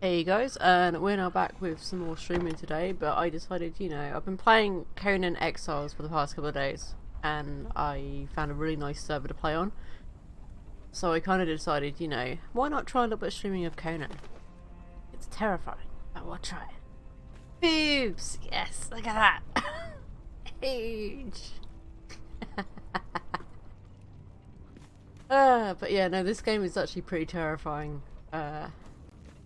Hey guys, and we're now back with some more streaming today, but I decided, I've been playing Conan Exiles for the past couple of days, and I found a really nice server to play on. So I kind of decided, why not try a little bit of streaming of Conan? It's terrifying, but we'll try it. Boobs! Yes, look at that! Huge! But yeah, no, this game is actually pretty terrifying.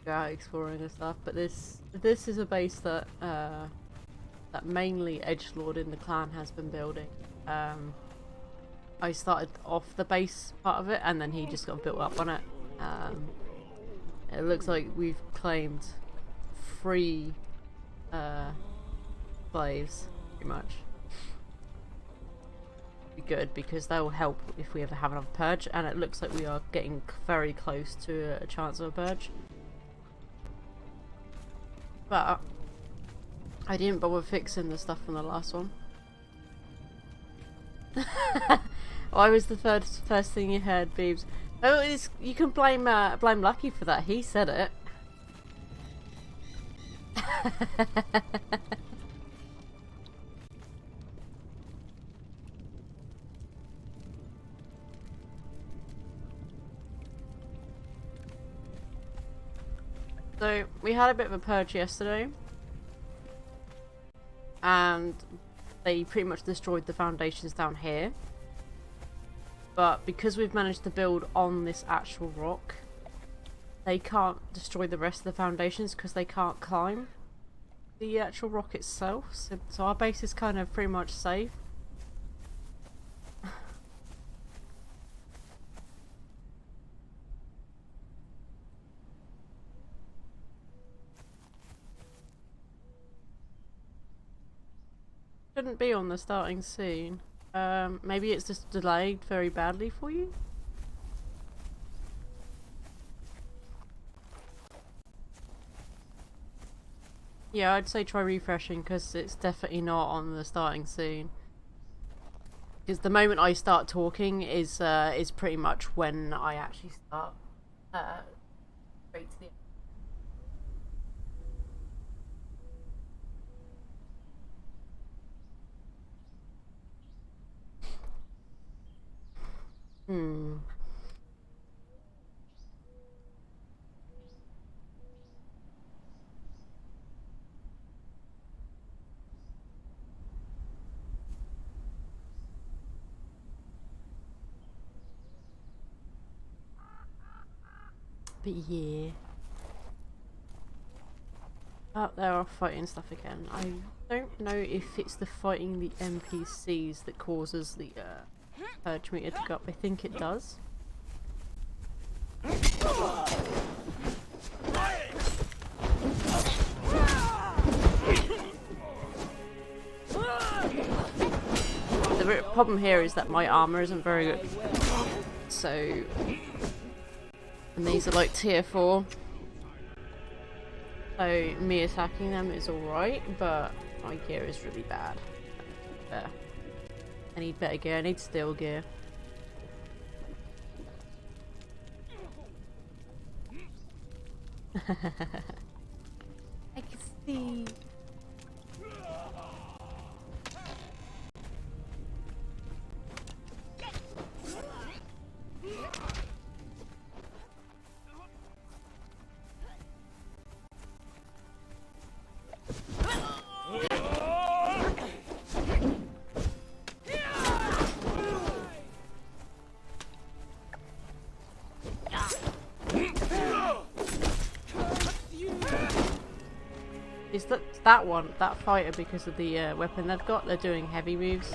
Out exploring and stuff, but this is a base that that mainly edgelord in the clan has been building. I started off the base part of it, and then he just got built up on it. It looks like we've claimed 3 slaves, pretty much. Be good because that will help if we ever have another purge, and it looks like we are getting very close to a chance of a purge. But I didn't bother fixing the stuff from the last one. Why was the first thing you heard, Beebs? Oh, you can blame Lucky for that. He said it. So we had a bit of a purge yesterday, and they pretty much destroyed the foundations down here. But because we've managed to build on this actual rock, they can't destroy the rest of the foundations because they can't climb the actual rock itself. So our base is kind of pretty much safe. Shouldn't be on the starting scene. Maybe it's just delayed very badly for you? Yeah, I'd say try refreshing because it's definitely not on the starting scene. Because the moment I start talking is pretty much when I actually start straight to the But yeah. Oh, they're off fighting stuff again. I don't know if it's the fighting the NPCs that causes the purge meter to go up. I think it does. The problem here is that my armor isn't very good. So, and these are like tier 4. So me attacking them is alright, but my gear is really bad. I need better gear, I need steel gear. I can see. Is that fighter, because of the weapon they've got, they're doing heavy moves.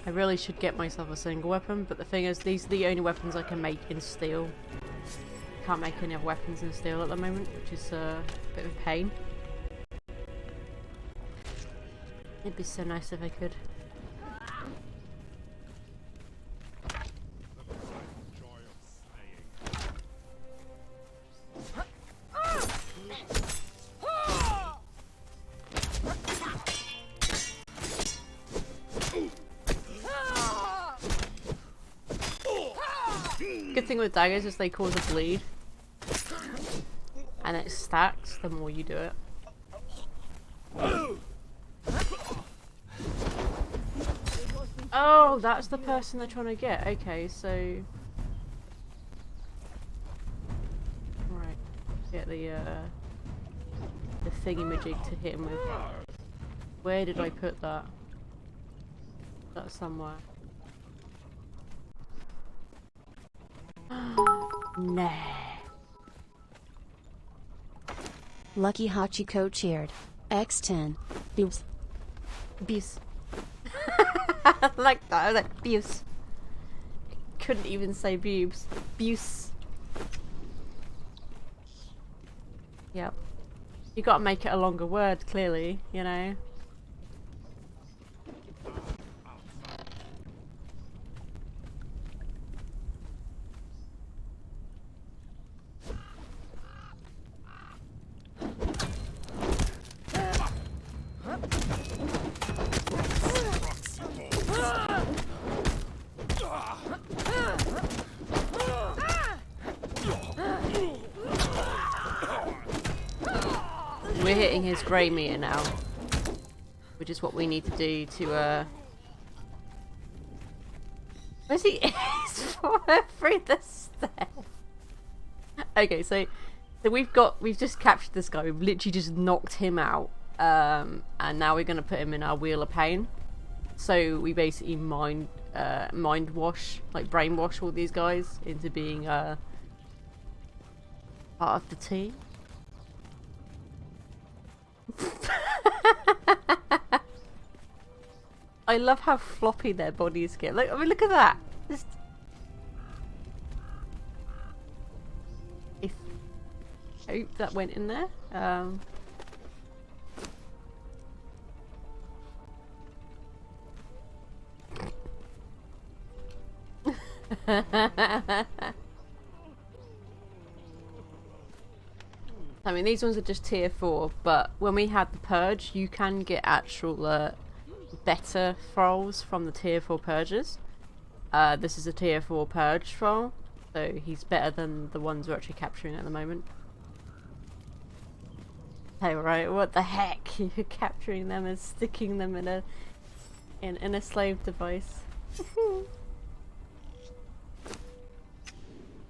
I really should get myself a single weapon, but the thing is, these are the only weapons I can make in steel. Can't make any other weapons in steel at the moment, which is a bit of a pain. It'd be so nice if I could. Good thing with daggers is they cause a bleed. and it stacks the more you do it. Oh, that's the person they're trying to get. Okay, so right, get the thingamajig to hit him with. Where did I put that? That's somewhere. Nah. Lucky Hachiko cheered. X10. Boobs. Beefs. I like that. I was like, beefs. Couldn't even say boobs. Beefs. Yep. You gotta make it a longer word, clearly, you know? We're hitting his grey meter now, which is what we need to do to where's he? He's falling through the stairs. Okay, so we've just captured this guy. We've literally just knocked him out, and now we're gonna put him in our wheel of pain. So we basically mind wash, like brainwash all these guys into being part of the team. I love how floppy their bodies get. Look, I mean, look at that. Just... hope that went in there. I mean, these ones are just tier 4, but when we had the purge, you can get actual better thralls from the tier 4 purges. This is a tier 4 purge thrall, so he's better than the ones we're actually capturing at the moment. Hey, right, what the heck? You're capturing them and sticking them in a slave device.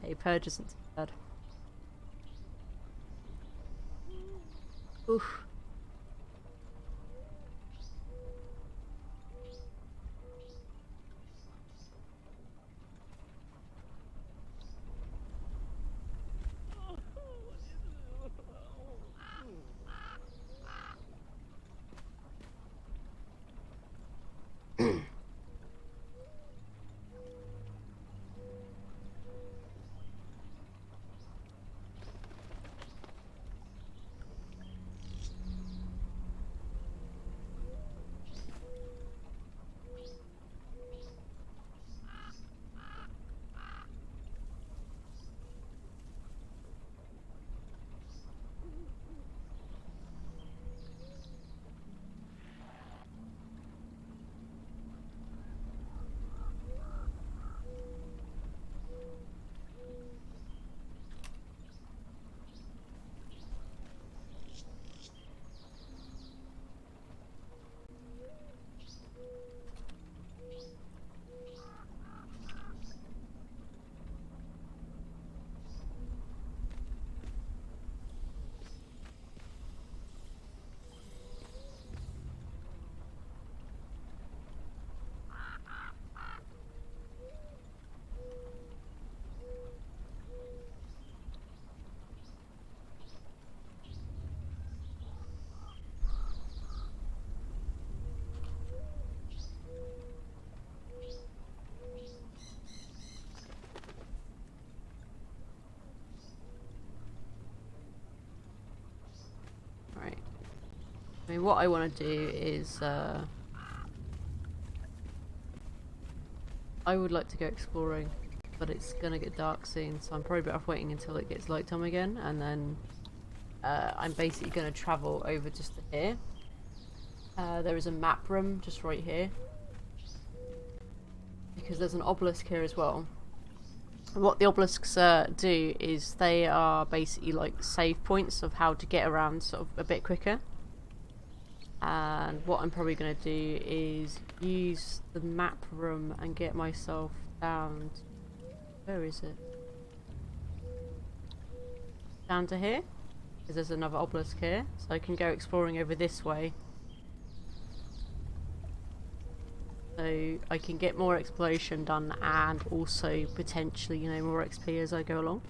Hey, purge isn't too bad. Oof. I mean, what I want to do is, I would like to go exploring, but it's gonna get dark soon, so I'm probably better off waiting until it gets light time again, and then I'm basically gonna travel over just to here. There is a map room just right here, because there's an obelisk here as well. What the obelisks do is they are basically like save points of how to get around sort of a bit quicker. And what I'm probably going to do is use the map room and get myself down to, where is it? Down to here, because there's another obelisk here, so I can go exploring over this way. So I can get more exploration done and also potentially, you know, more XP as I go along.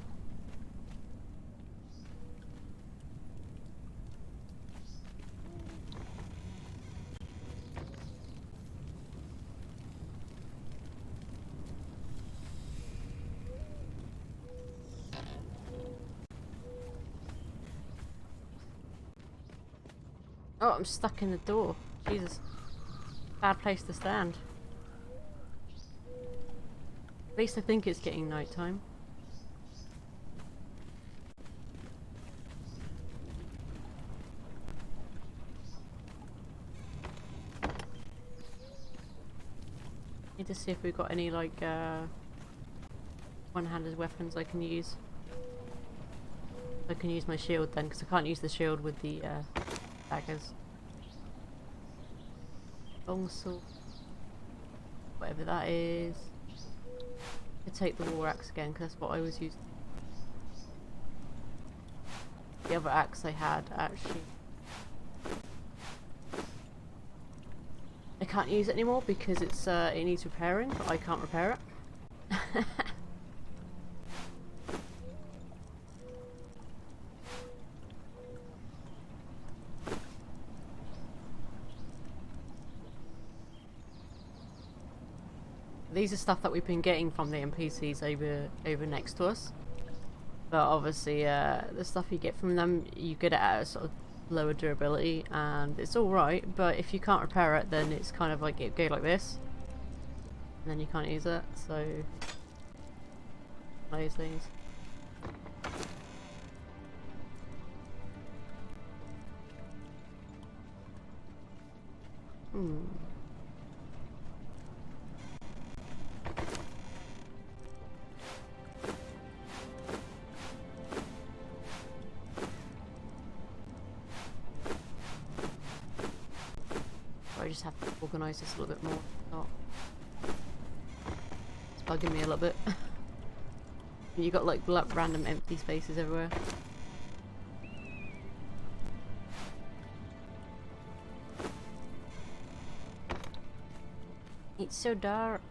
Oh, I'm stuck in the door. Jesus. Bad place to stand. At least I think it's getting nighttime. Need to see if we've got any like one-handed weapons I can use. I can use my shield then, because I can't use the shield with the daggers. Longsword, whatever that is. I take the war axe again because that's what I was using. The other axe I had actually, I can't use it anymore because it's it needs repairing, but I can't repair it. These are stuff that we've been getting from the NPCs over next to us. But obviously, the stuff you get from them, you get it at a sort of lower durability, and it's alright, but if you can't repair it, then it's kind of like it go like this. And then you can't use it, so those things. I just have to organise this a little bit more. Oh. It's bugging me a little bit. You got like random empty spaces everywhere. It's so dark.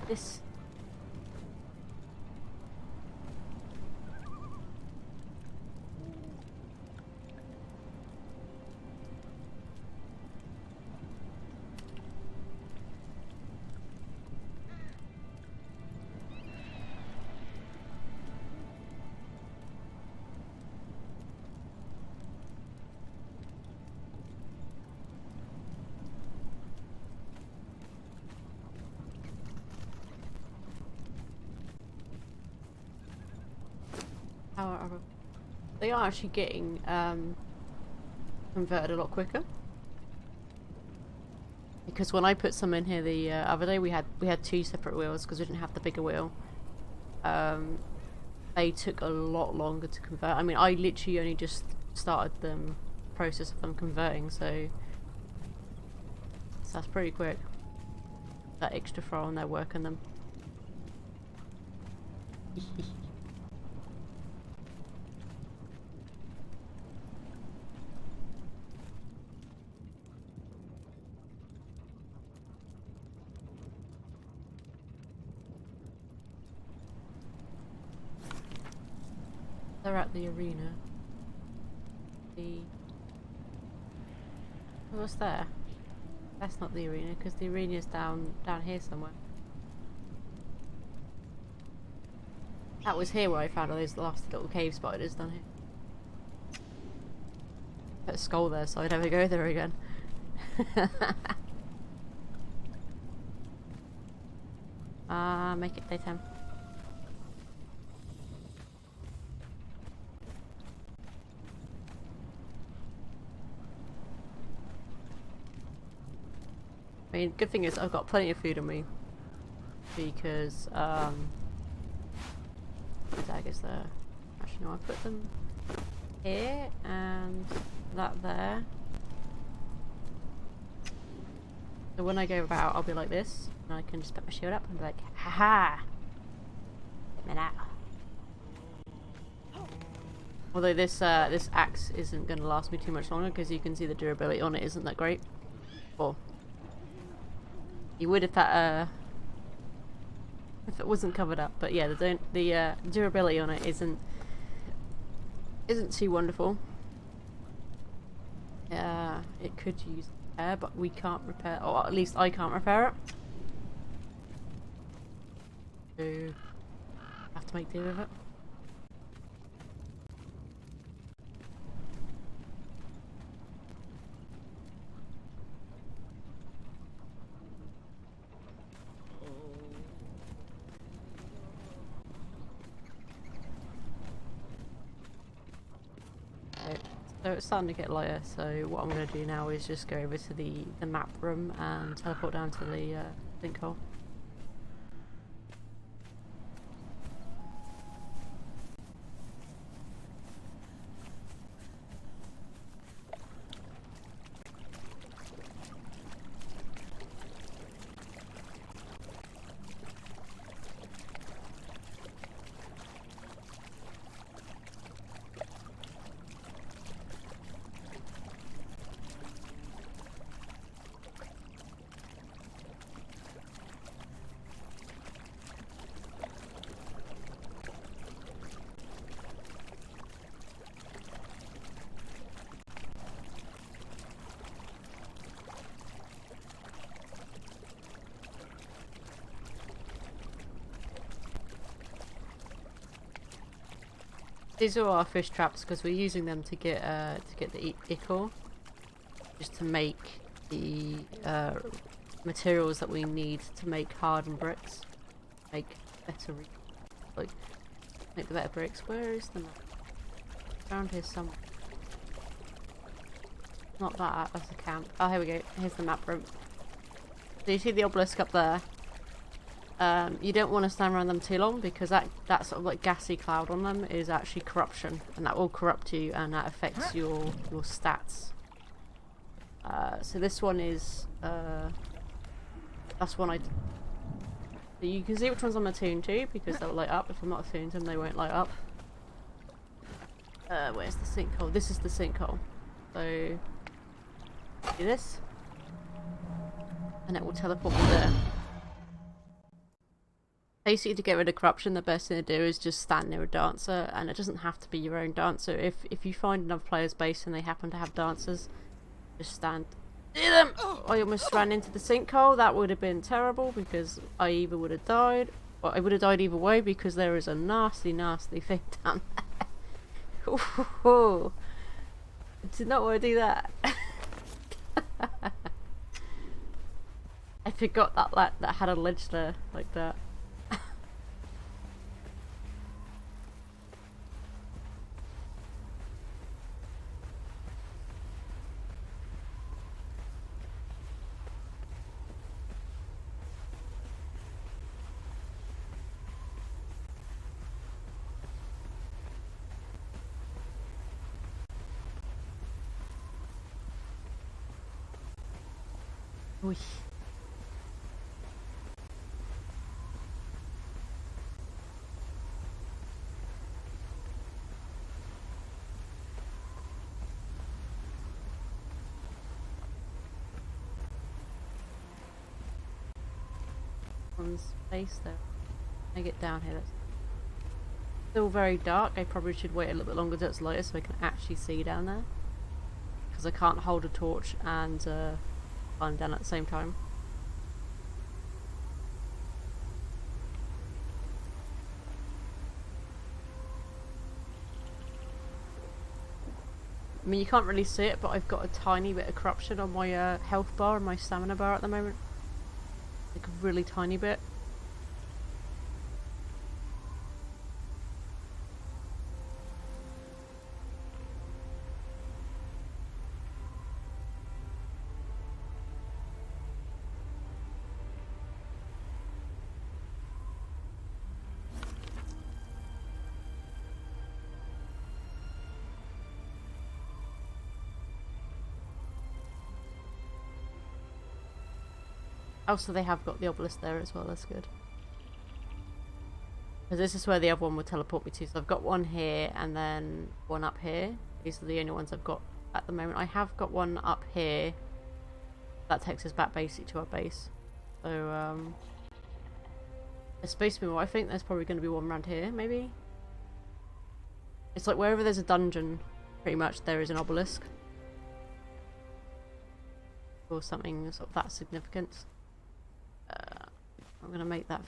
This. They are actually getting converted a lot quicker. Because when I put some in here the other day, we had two separate wheels because we didn't have the bigger wheel. They took a lot longer to convert. I mean, I literally only just started the process of them converting, so that's pretty quick. That extra throw on there working them. They're at the arena. What's there? That's not the arena, because the arena's down here somewhere. That was here where I found all those last little cave spiders down here. Put a skull there so I never go there again. Make it daytime. I mean, good thing is I've got plenty of food on me because daggers there. Actually, no, I put them here and that there. So when I go about, I'll be like this, and I can just put my shield up and be like, haha! Get me now. Although this axe isn't going to last me too much longer, because you can see the durability on it isn't that great. Well, you would if that if it wasn't covered up, but yeah, the durability on it isn't too wonderful. It could use repair, but we can't repair, or at least I can't repair it. So have to make do with it. So it's starting to get lighter, so what I'm going to do now is just go over to the map room and teleport down to the sinkhole. These are our fish traps because we're using them to get the ichor, just to make the materials that we need to make hardened bricks, make better, make the better bricks. Where is the map? Around here somewhere. Not that, that's the camp. Oh, here we go. Here's the map room. So you see the obelisk up there. You don't want to stand around them too long because that sort of like gassy cloud on them is actually corruption, and that will corrupt you and that affects your stats. So this one is that's one so you can see which ones I'm attuned to because they'll light up. If I'm not attuned to them, they won't light up. Where's the sinkhole? This is the sinkhole. So do this, and it will teleport me there. Basically, to get rid of corruption, the best thing to do is just stand near a dancer, and it doesn't have to be your own dancer. If you find another player's base and they happen to have dancers, just stand near them. I almost ran into the sinkhole. That would have been terrible because I either would have died, or I would have died either way because there is a nasty, nasty thing down there. Ooh, I did not want to do that. I forgot that had a ledge there like that. Oy. On space there. I get down here. That's still very dark. I probably should wait a little bit longer until it's lighter so I can actually see down there. Because I can't hold a torch and climb down at the same time. I mean, you can't really see it, but I've got a tiny bit of corruption on my health bar and my stamina bar at the moment. Like a really tiny bit. Oh, so they have got the obelisk there as well, that's good. Because this is where the other one would teleport me to. So I've got one here and then one up here. These are the only ones I've got at the moment. I have got one up here. That takes us back basically to our base. So, there's supposed to be more. I think there's probably going to be one around here, maybe? It's like wherever there's a dungeon, pretty much, there is an obelisk. Or something sort of that significance. I'm going to make that...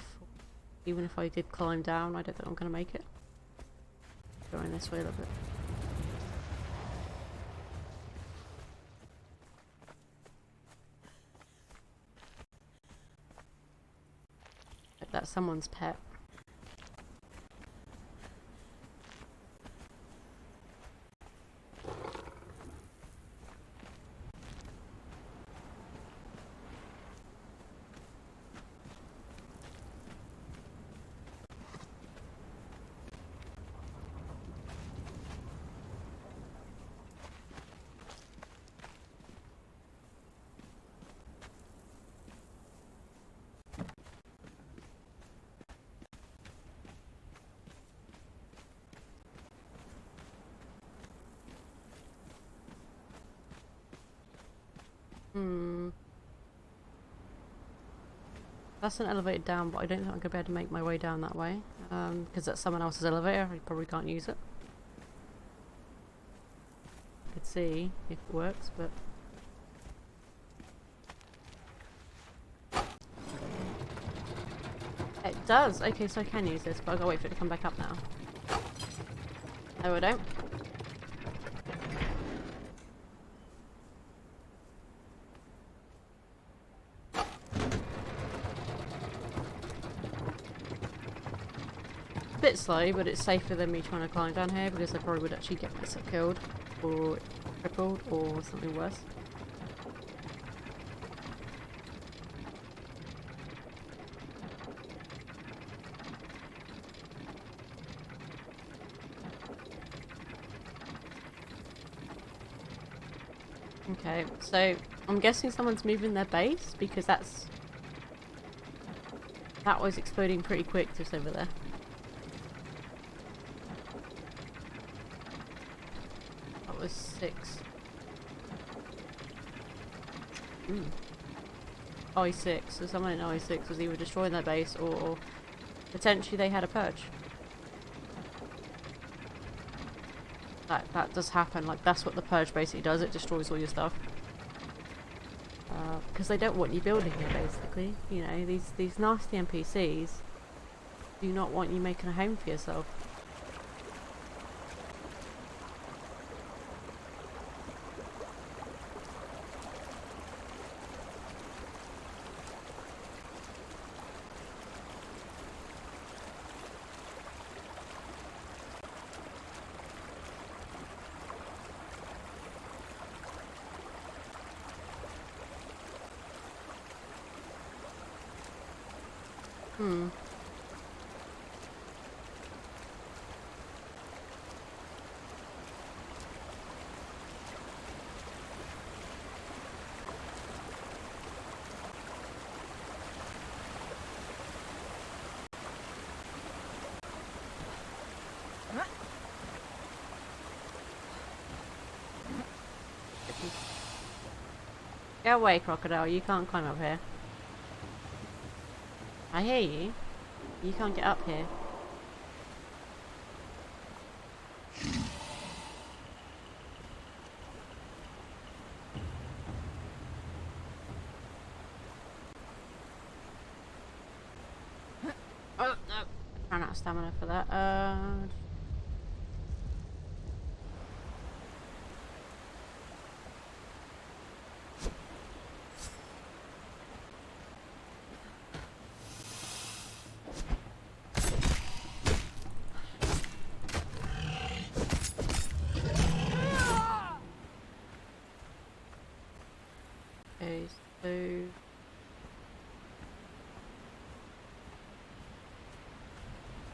Even if I did climb down, I don't think I'm going to make it. Going this way a little bit. That's someone's pet. That's an elevator down, but I don't think I'm going to be able to make my way down that way. Because that's someone else's elevator, I probably can't use it. I could see if it works, but... It does! Okay, so I can use this, but I've got to wait for it to come back up now. No, I don't. Bit slow, but it's safer than me trying to climb down here because I probably would actually get myself killed or crippled or something worse. Okay, so I'm guessing someone's moving their base because that was exploding pretty quick just over there. Was 6. I6, so someone in I6 was either destroying their base or potentially they had a purge. That does happen, like that's what the purge basically does, it destroys all your stuff. Because they don't want you building here basically, you know, these nasty NPCs do not want you making a home for yourself. Go away, crocodile. You can't climb up here. I hear you. You can't get up here. Oh, no. I ran out of stamina for that. Okay, so...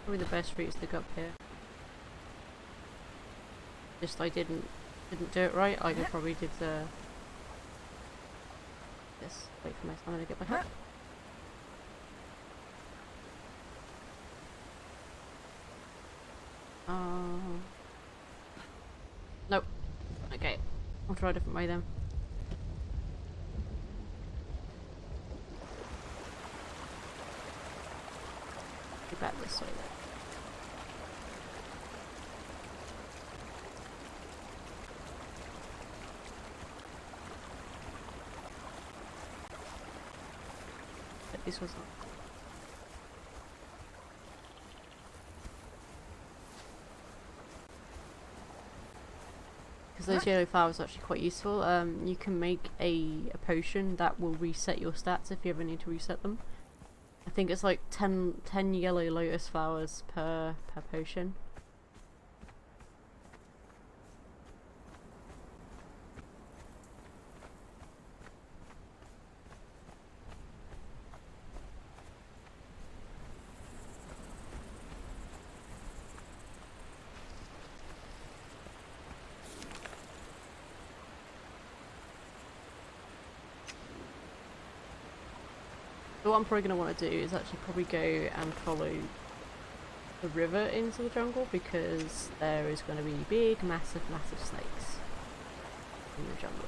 probably the best route is to go up here. Just I didn't do it right. I probably did this. Wait for my stamina to get back up. Nope. Okay. I'll try a different way then. Go back this way then. But this was not. Because those yellow flowers are actually quite useful. You can make a potion that will reset your stats if you ever need to reset them. I think it's like 10 yellow lotus flowers per potion. So what I'm probably going to want to do is actually probably go and follow the river into the jungle, because there is going to be big, massive snakes in the jungle.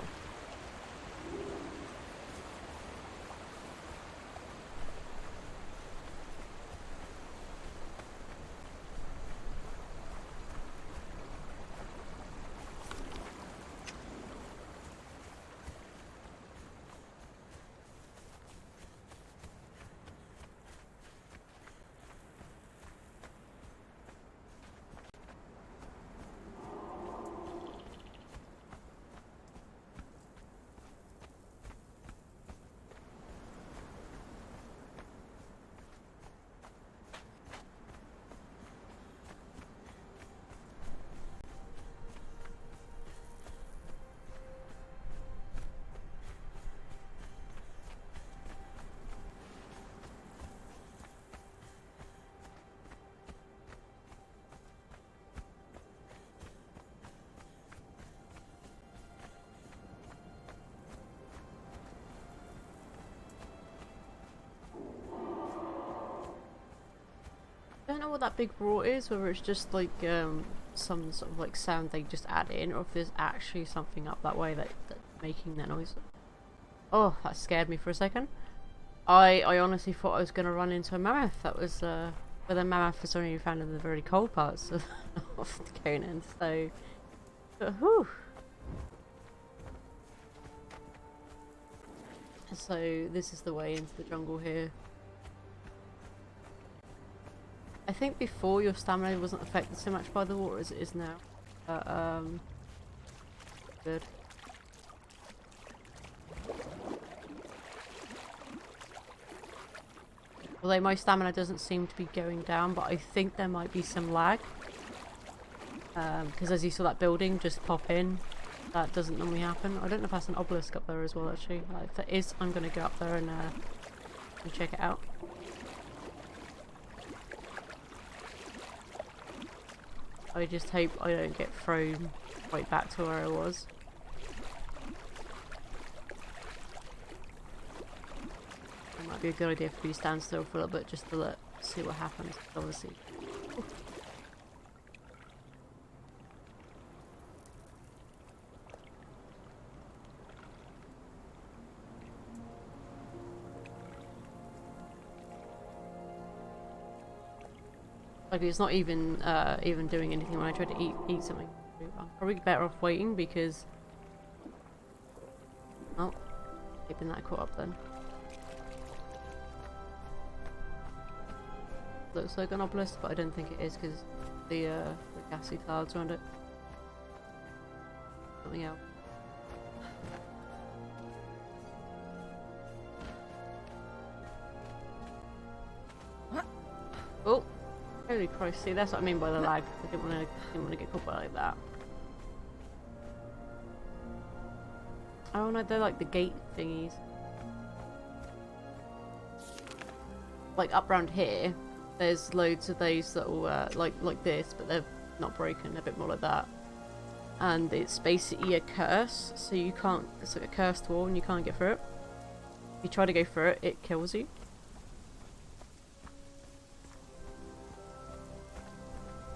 I don't know what that big roar is, whether it's just like some sort of like sound they just add in, or if there's actually something up that way that's making that noise. Oh, that scared me for a second. I honestly thought I was going to run into a mammoth. That was, but then mammoth is only found in the very cold parts of, of the Conan, so... But, whew. So, this is the way into the jungle here. I think before your stamina wasn't affected so much by the water as it is now. But, good. Although my stamina doesn't seem to be going down, but I think there might be some lag. Because as you saw that building just pop in, that doesn't normally happen. I don't know if that's an obelisk up there as well, actually. If that is, I'm going to go up there and check it out. I just hope I don't get thrown right back to where I was. It might be a good idea for me to stand still for a little bit just to see what happens, obviously. Like, it's not even even doing anything when I try to eat something. I'm probably better off waiting because... Oh, keeping that caught up then. Looks like an obelisk, but I don't think it is because the gassy clouds around it. Something else. Oh! Holy Christ, see, that's what I mean by the lag. I didn't want to get caught by like that. Oh no, they're like the gate thingies. Like up round here, there's loads of those that will like this, but they're not broken, they're a bit more like that. And it's basically a curse, so you can't, it's like a cursed wall and you can't get through it. If you try to go through it, it kills you.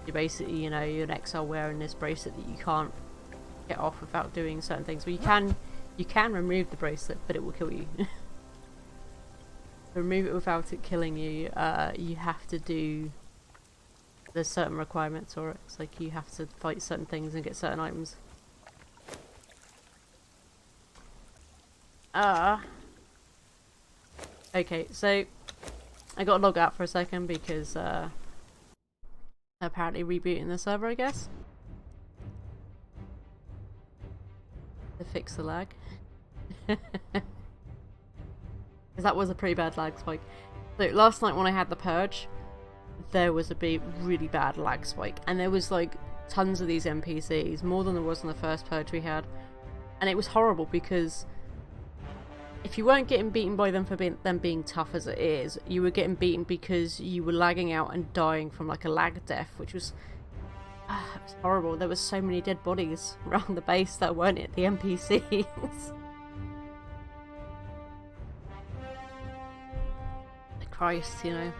You're basically, you know, you're an exile wearing this bracelet that you can't get off without doing certain things. Well, you can remove the bracelet, but it will kill you. Remove it without it killing you. You have to do. There's certain requirements for it. It's like you have to fight certain things and get certain items. Okay, so I got to log out for a second because apparently rebooting the server, I guess, to fix the lag. Because that was a pretty bad lag spike. So last night when I had the purge, there was a really bad lag spike, and there was like tons of these NPCs, more than there was in the first purge we had, and it was horrible because if you weren't getting beaten by them for them being tough as it is, you were getting beaten because you were lagging out and dying from like a lag death, which was, it was horrible. There was so many dead bodies around the base that weren't at the NPCs. Christ, you know.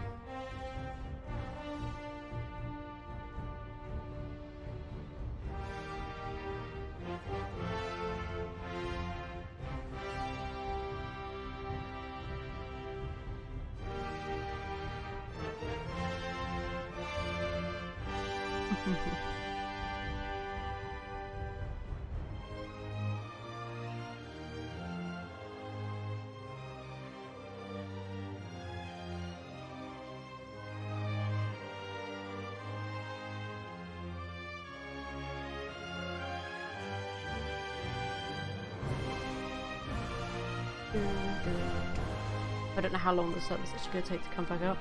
I don't know how long the server's actually going to take to come back up.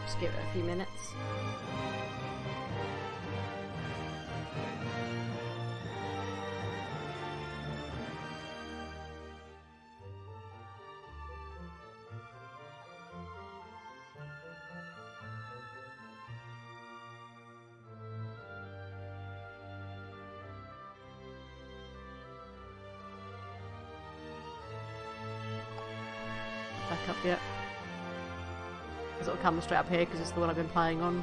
Just give it a few minutes. Back up yet. It'll come straight up here because it's the one I've been playing on.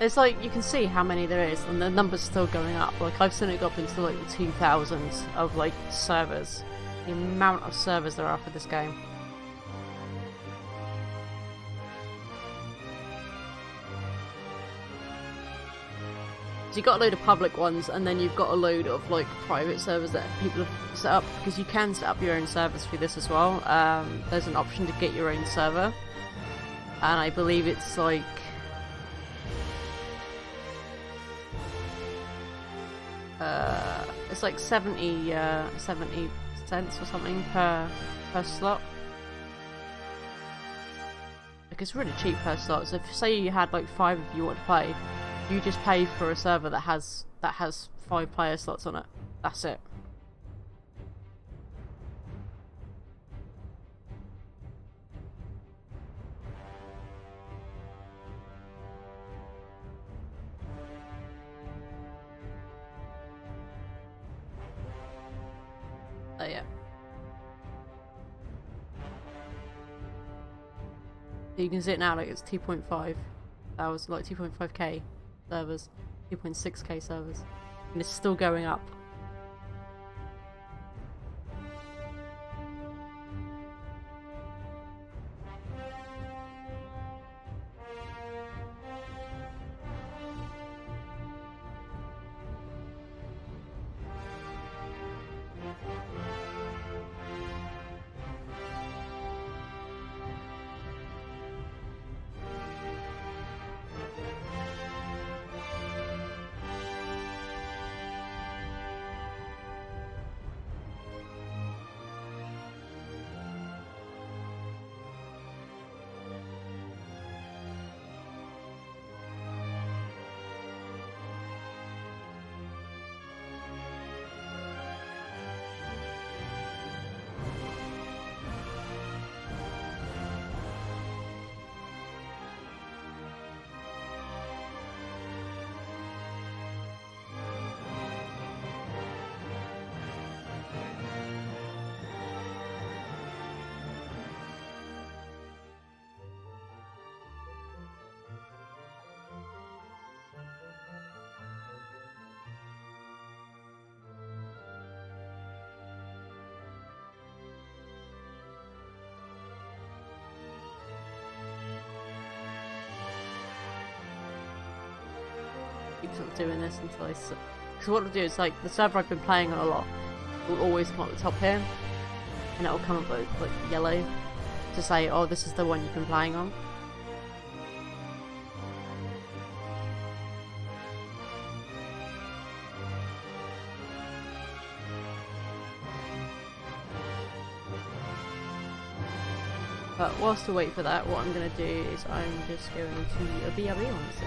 It's like you can see how many there is, and the number's still going up. Like I've seen it go up into like the 2000s of like servers. The amount of servers there are for this game. So you've got a load of public ones, and then you've got a load of like private servers that people have set up, because you can set up your own servers through this as well. There's an option to get your own server, and I believe it's like it's like 70 cents or something per slot. Like it's really cheap per slot. So if say you had like 5 of you want to play, you just pay for a server that has 5 player slots on it. That's it. Oh yeah. So you can see it now, like it's 2.5. That was like 2.5k servers, 2.6k servers, and it's still going up. keep sort of doing this until I... Because what I'll do is, like, the server I've been playing on a lot will always come up the top here, and it'll come up like yellow to say, oh, this is the one you've been playing on. But whilst we wait for that, what I'm going to do is I'm just going to a BRB on this.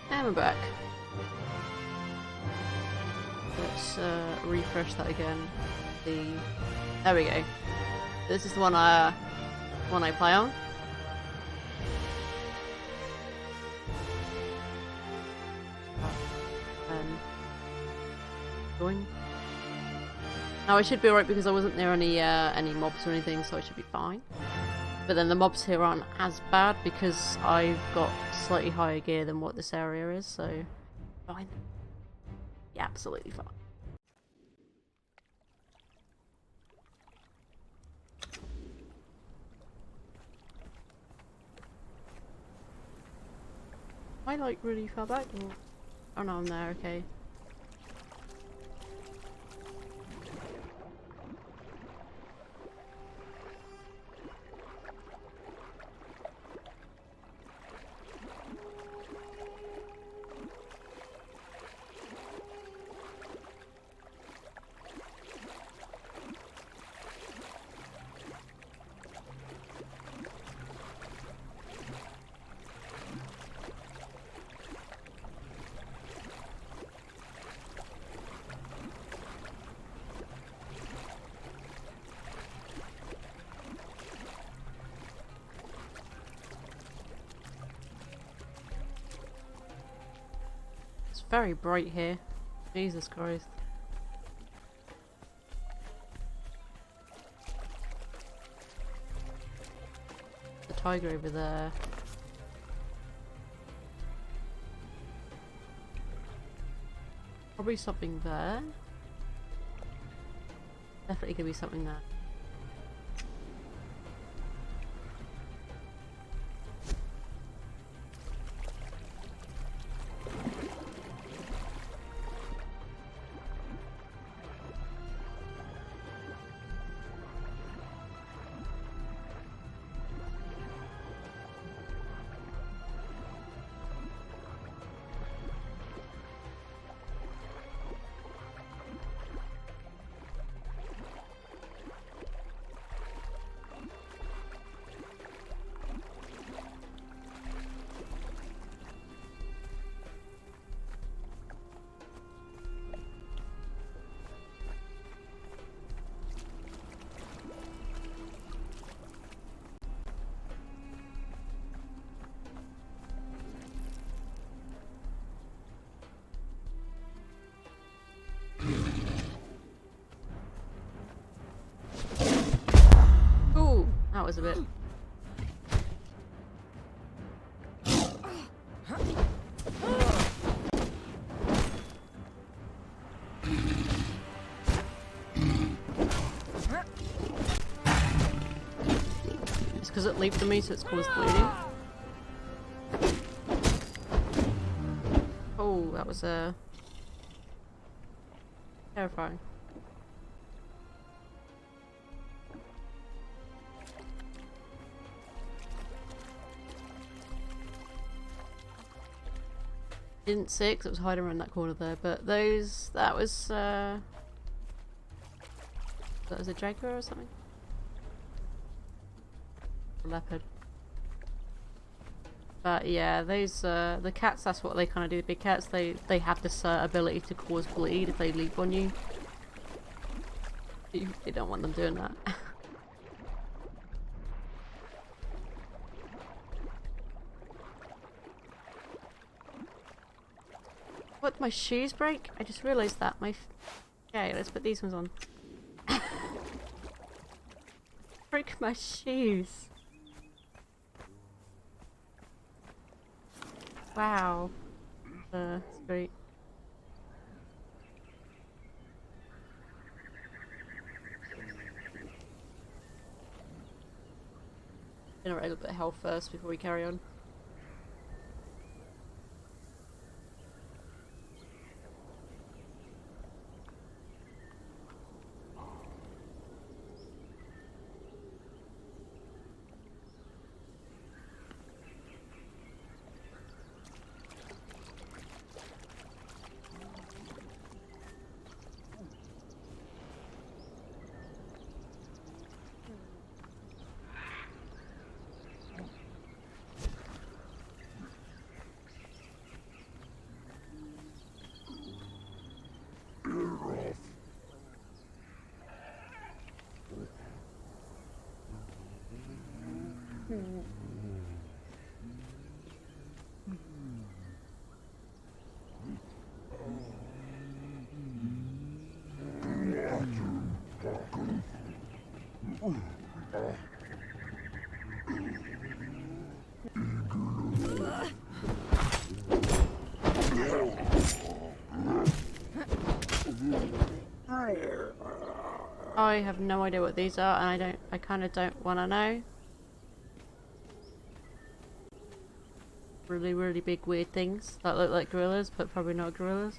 And we're back. Let's refresh that again. There we go. This is the one I play on. And join. Now I should be alright because I wasn't near any mobs or anything, so I should be fine. But then the mobs here aren't as bad because I've got slightly higher gear than what this area is, so fine. Yeah, absolutely fine. Am I like really far back? Or... oh no, I'm there, okay. It's very bright here. Jesus Christ. The tiger over there. Probably something there. Definitely could be something there. Ooh, that was a bit. It's because it leaped at me, so it's caused bleeding. Oh, that was terrifying. Didn't see it 'cause it was hiding around that corner there, but those, that was a jaguar or something? A leopard. But yeah, those, the cats, that's what they kind of do. The big cats, they have this ability to cause bleed if they leap on you. You don't want them doing that. What, did my shoes break? I just realised that. Okay, let's put these ones on. Break my shoes. Wow. That's great. Generate a little bit of health first before we carry on. I have no idea what these are, and I kind of don't want to know. Really, really big weird things that look like gorillas, but probably not gorillas.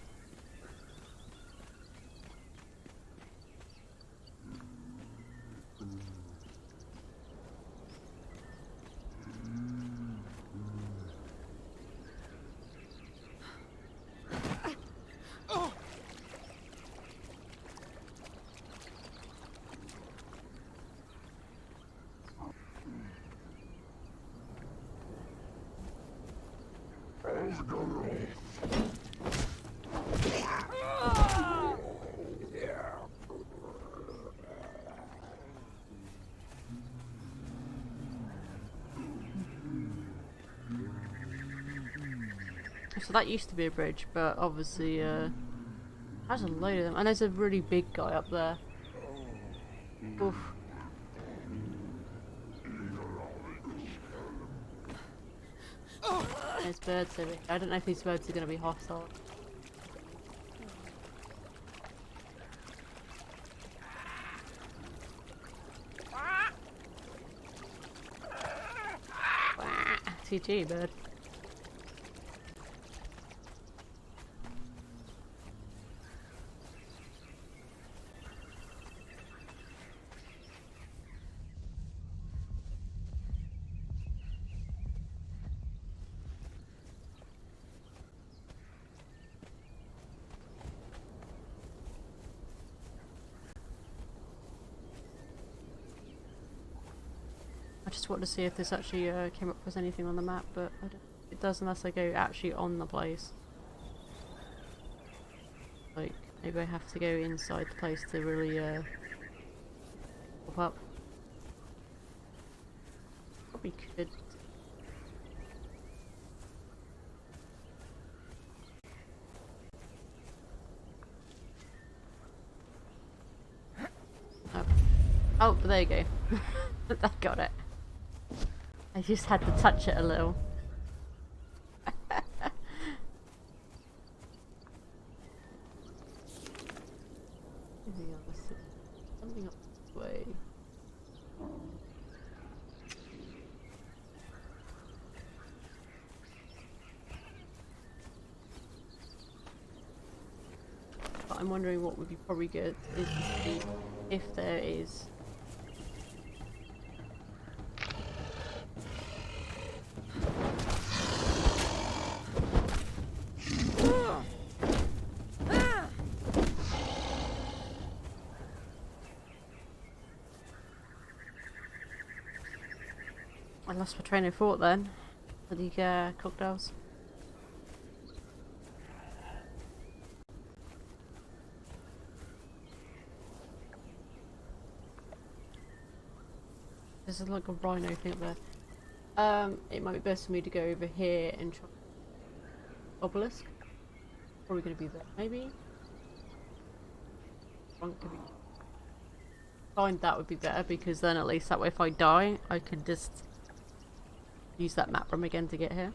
So that used to be a bridge, but obviously, there's a load of them, and there's a really big guy up there. Oof. There's birds over here. I don't know if these birds are going to be hostile. TG, bird. I just wanted to see if this actually came up with anything on the map, but I don't, it does unless I go actually on the place. Like, maybe I have to go inside the place to really pop up. Probably could. Oh, oh, but there you go. That got it. I just had to touch it a little. Something up this way. But I'm wondering what would be probably good is to see if there is. I lost my train of thought then. For the cocktails. There's like a rhino thing up there. It might be best for me to go over here and try obelisk. Probably gonna be there, maybe. Find that would be better because then at least that way if I die, I can just use that map room again to get here.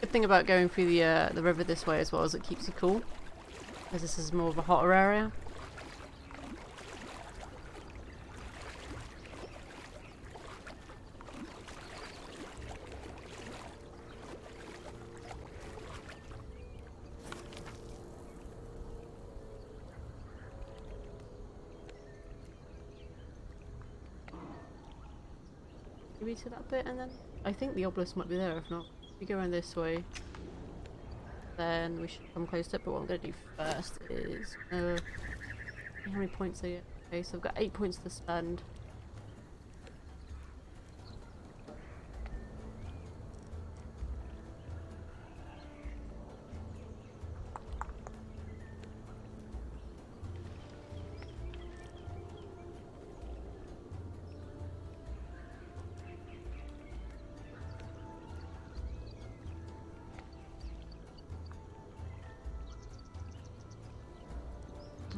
Good thing about going through the river this way as well is it keeps you cool, because this is more of a hotter area. Maybe to that bit and then I think the obelisk might be there. If not, if we go around this way then we should come close to it. But what I'm going to do first is how many points are you? Okay, so I've got 8 points to spend.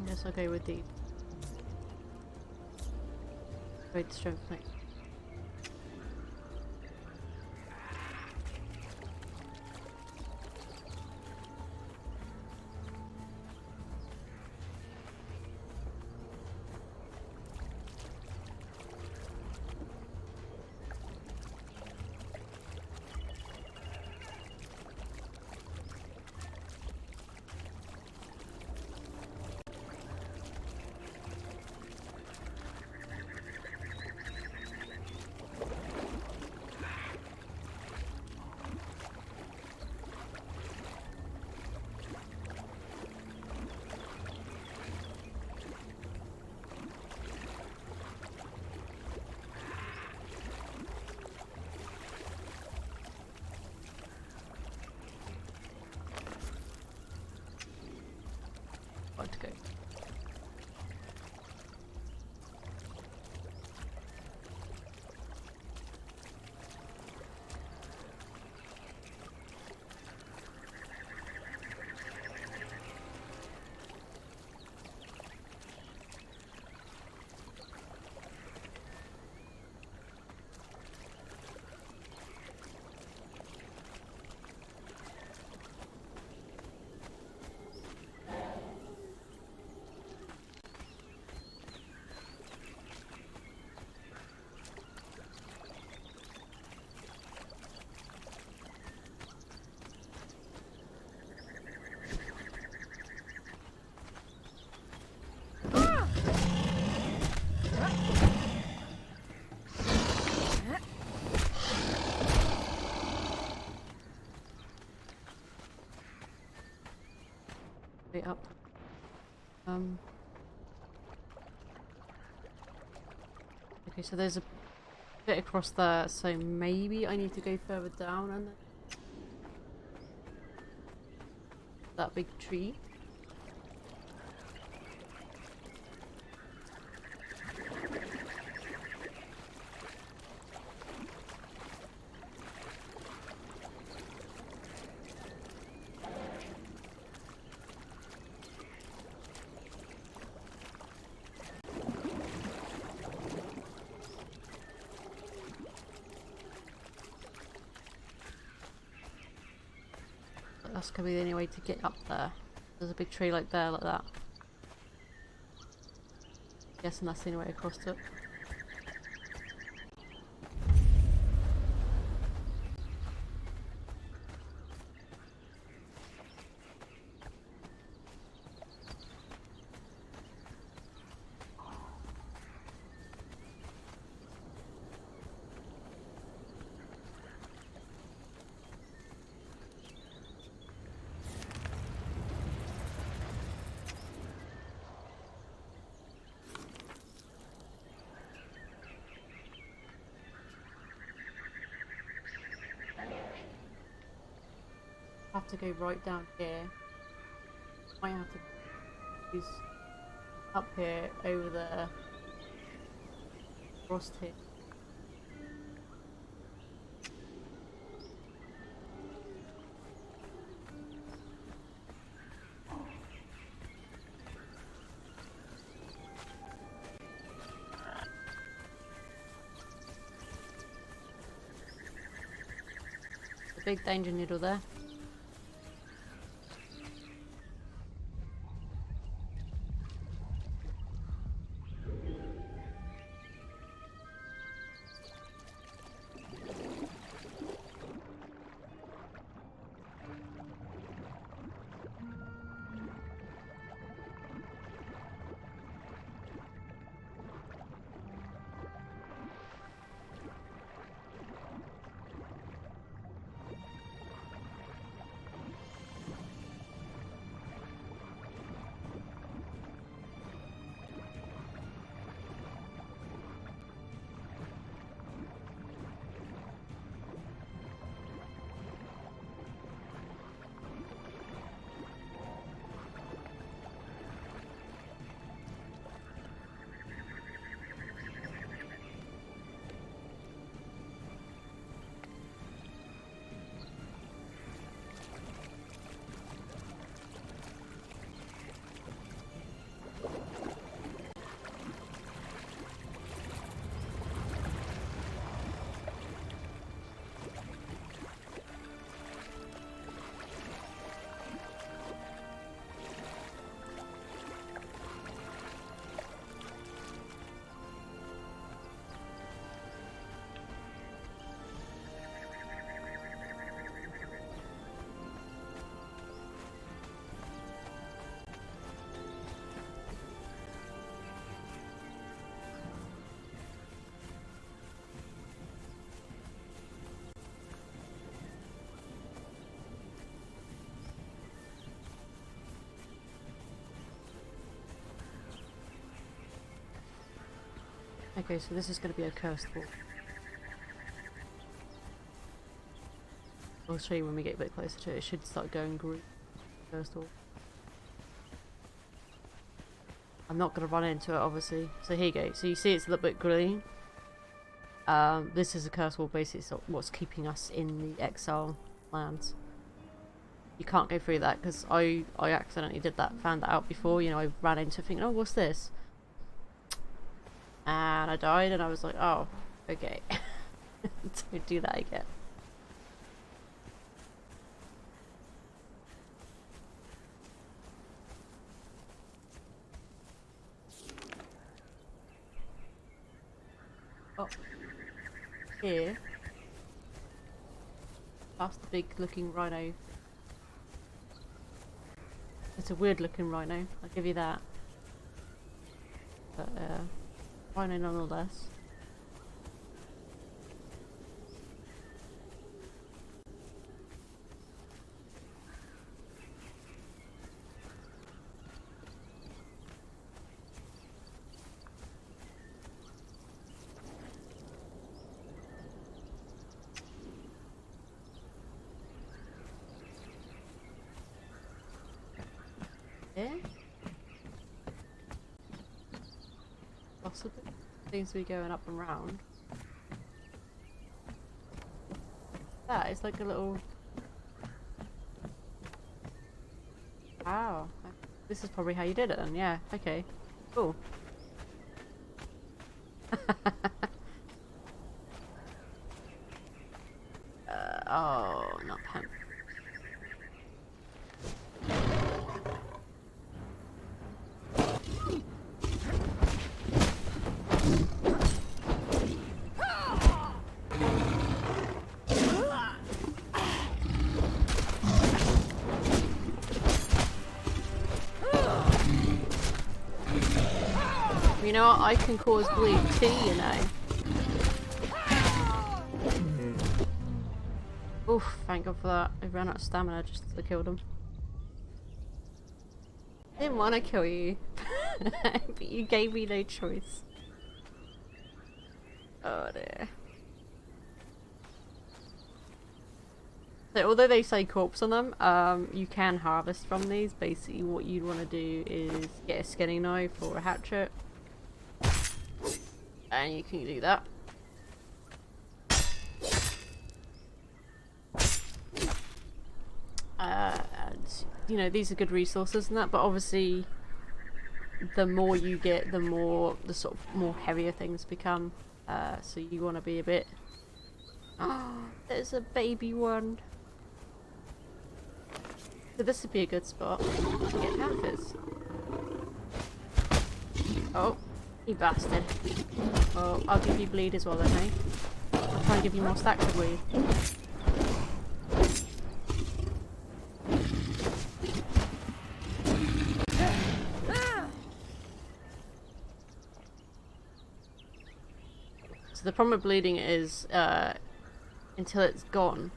Guess I'll go with the great strength next. To go. Up. Okay, so there's a bit across there, so maybe I need to go further down and then that big tree. That's gonna be the only way to get up there. There's a big tree like there, like that. Guessing that's the only way across to it. Have to go right down here. Might have to use up here, over there, across here. A big danger needle there. Okay, so this is going to be a cursed wall. I'll show you when we get a bit closer to it. It should start going green. Cursed wall. I'm not going to run into it, obviously. So here you go. So you see it's a little bit green. This is a cursed wall, basically. It's what's keeping us in the exile lands. You can't go through that because I accidentally did that, found that out before. You know, I ran into it thinking, oh, what's this? And I died, and I was like, oh, okay. Don't do that again. Oh, here. That's the big looking rhino. It's a weird looking rhino, I'll give you that. But rhino nonetheless. Yeah? Possibly. Seems to be going up and round. That is like a little... Wow. This is probably how you did it then, yeah. Okay. Cool. Oh, not pen. You know what? I can cause bleed too, you know. Oof, thank God for that. I ran out of stamina just as I killed him. I didn't want to kill you, but you gave me no choice. Oh dear. So although they say corpse on them, you can harvest from these. Basically what you'd want to do is get a skinning knife or a hatchet. And you can do that. And you know, these are good resources and that, but obviously the more you get, the more the sort of more heavier things become. So you want to be a bit... Oh, there's a baby one. So this would be a good spot to get panthers. Oh, you bastard. Well, I'll give you bleed as well then, eh? I'll try and give you more stacks of bleed. So the problem with bleeding is, until it's gone,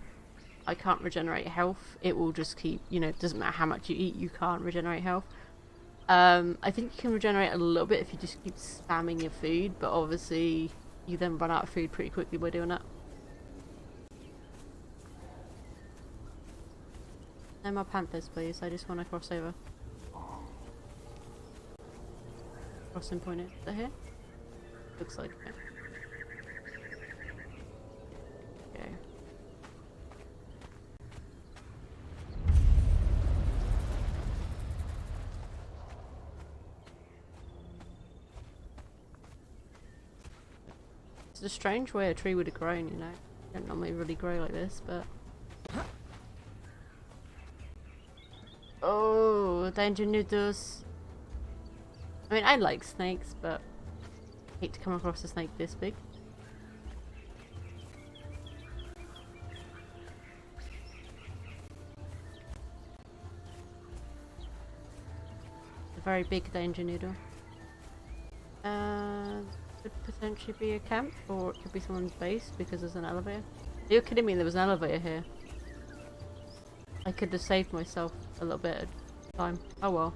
I can't regenerate health. It will just keep, you know, it doesn't matter how much you eat, you can't regenerate health. I think you can regenerate a little bit if you just keep spamming your food, but obviously you then run out of food pretty quickly by doing that. No more panthers, please. I just want to cross over. Crossing point is that here? Looks like it. Okay. It's a strange way a tree would have grown, you know. They don't normally really grow like this, but... Oh, danger noodles. I mean, I like snakes, but I hate to come across a snake this big. A very big danger noodle. Could potentially be a camp, or it could be someone's base because there's an elevator. You're kidding me, there was an elevator here. I could have saved myself a little bit of time. Oh well.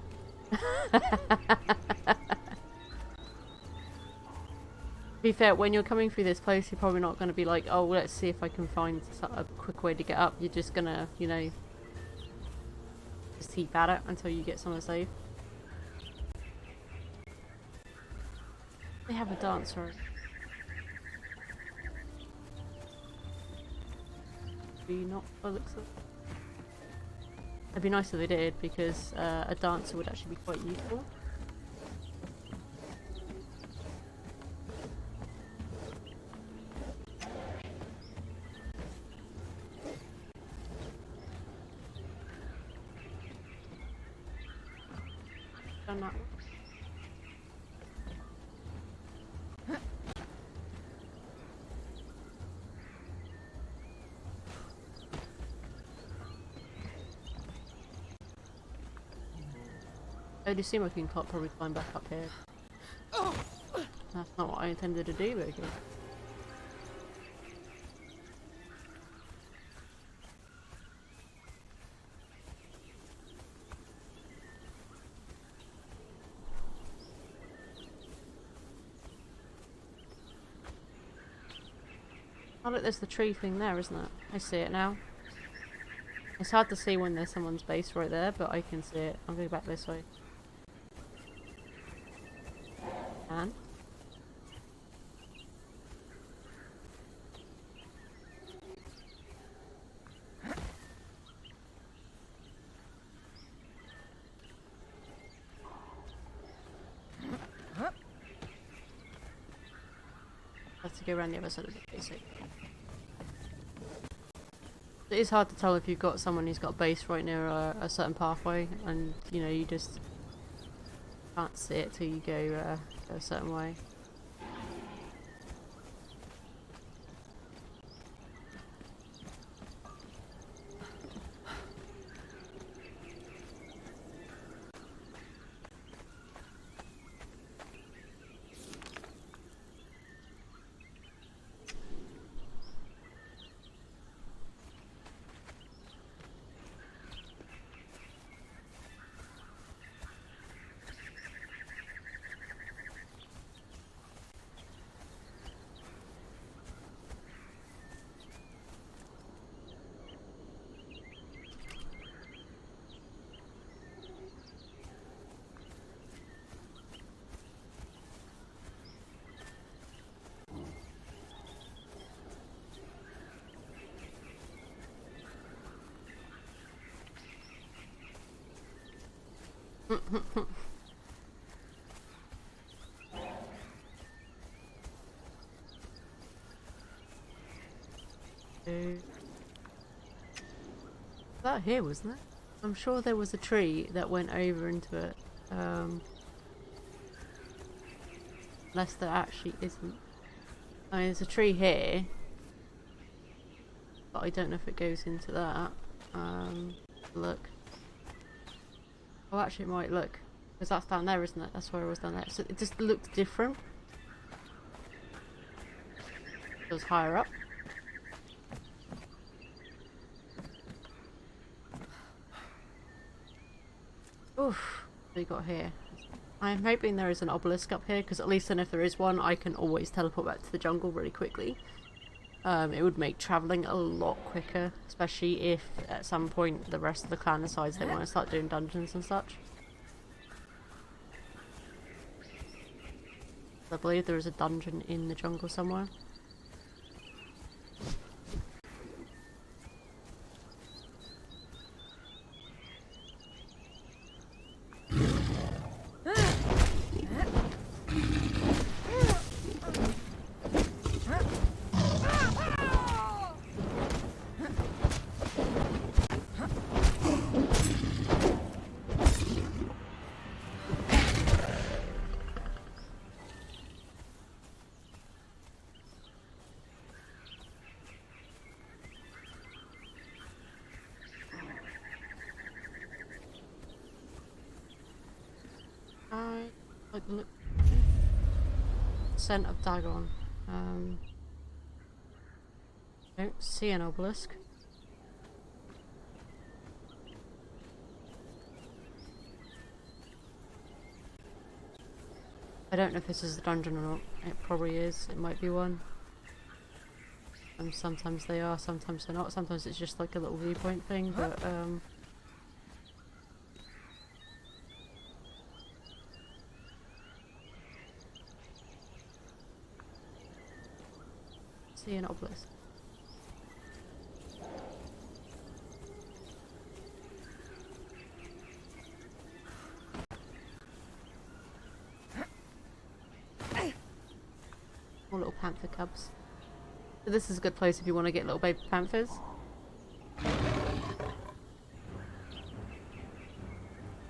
be fair, when you're coming through this place, you're probably not going to be like, oh, let's see if I can find a quick way to get up. You're just going to, you know, just keep at it until you get somewhere safe. They have a dancer. Do you not, by the looks of it? It'd be nice if they did, because a dancer would actually be quite useful. Done that one. I'd assume I can probably climb back up here. That's not what I intended to do, but okay. Oh look, there's the tree thing there, isn't it? I see it now. It's hard to see when there's someone's base right there, but I can see it. I'll go back this way. And have to go around the other side of the base. It is hard to tell if you've got someone who's got a base right near a certain pathway, and you know, you just can't see it till you go a certain way. That here, wasn't it? I'm sure there was a tree that went over into it. Unless there actually isn't. I mean, there's a tree here, but I don't know if it goes into that. Look. Oh, actually, it might look. Because that's down there, isn't it? That's where it was down there. So it just looked different. It was higher up. Oof. What we got here? I'm hoping there is an obelisk up here, because at least then if there is one, I can always teleport back to the jungle really quickly. It would make travelling a lot quicker, especially if at some point the rest of the clan decides they want to start doing dungeons and such. I believe there is a dungeon in the jungle somewhere. I like the look. Scent of Dagon. Don't see an obelisk. I don't know if this is a dungeon or not. It probably is. It might be one. And sometimes they are, sometimes they're not. Sometimes it's just like a little viewpoint thing, but see an obelisk. More little panther cubs. So this is a good place if you want to get little baby panthers.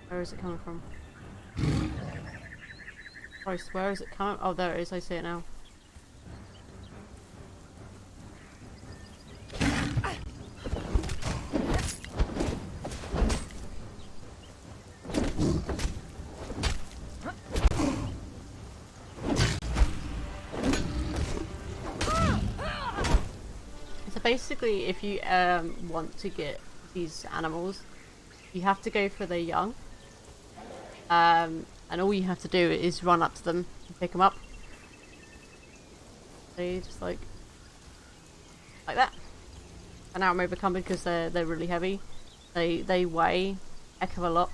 Where is it coming from? Christ, where is it coming? Oh, there it is. I see it now. Basically, if you want to get these animals, you have to go for their young, and all you have to do is run up to them and pick them up. So you just like that. And now I'm overcome because they're really heavy. They weigh a heck of a lot.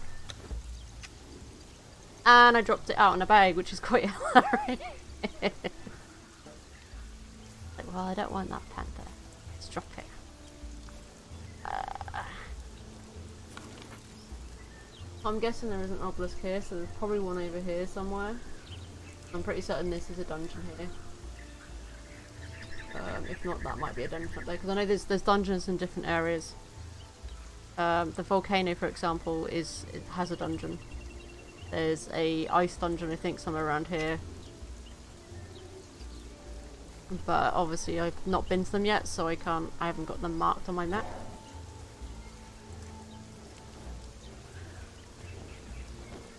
And I dropped it out in a bag, which is quite hilarious. Like, well, I don't want that panther. Let's drop it. I'm guessing there is an obelisk here, so there's probably one over here somewhere. I'm pretty certain this is a dungeon here. If not, that might be a dungeon up there, because I know there's dungeons in different areas. The volcano, for example, it has a dungeon. There's a ice dungeon, I think, somewhere around here. But obviously I've not been to them yet, so I haven't got them marked on my map.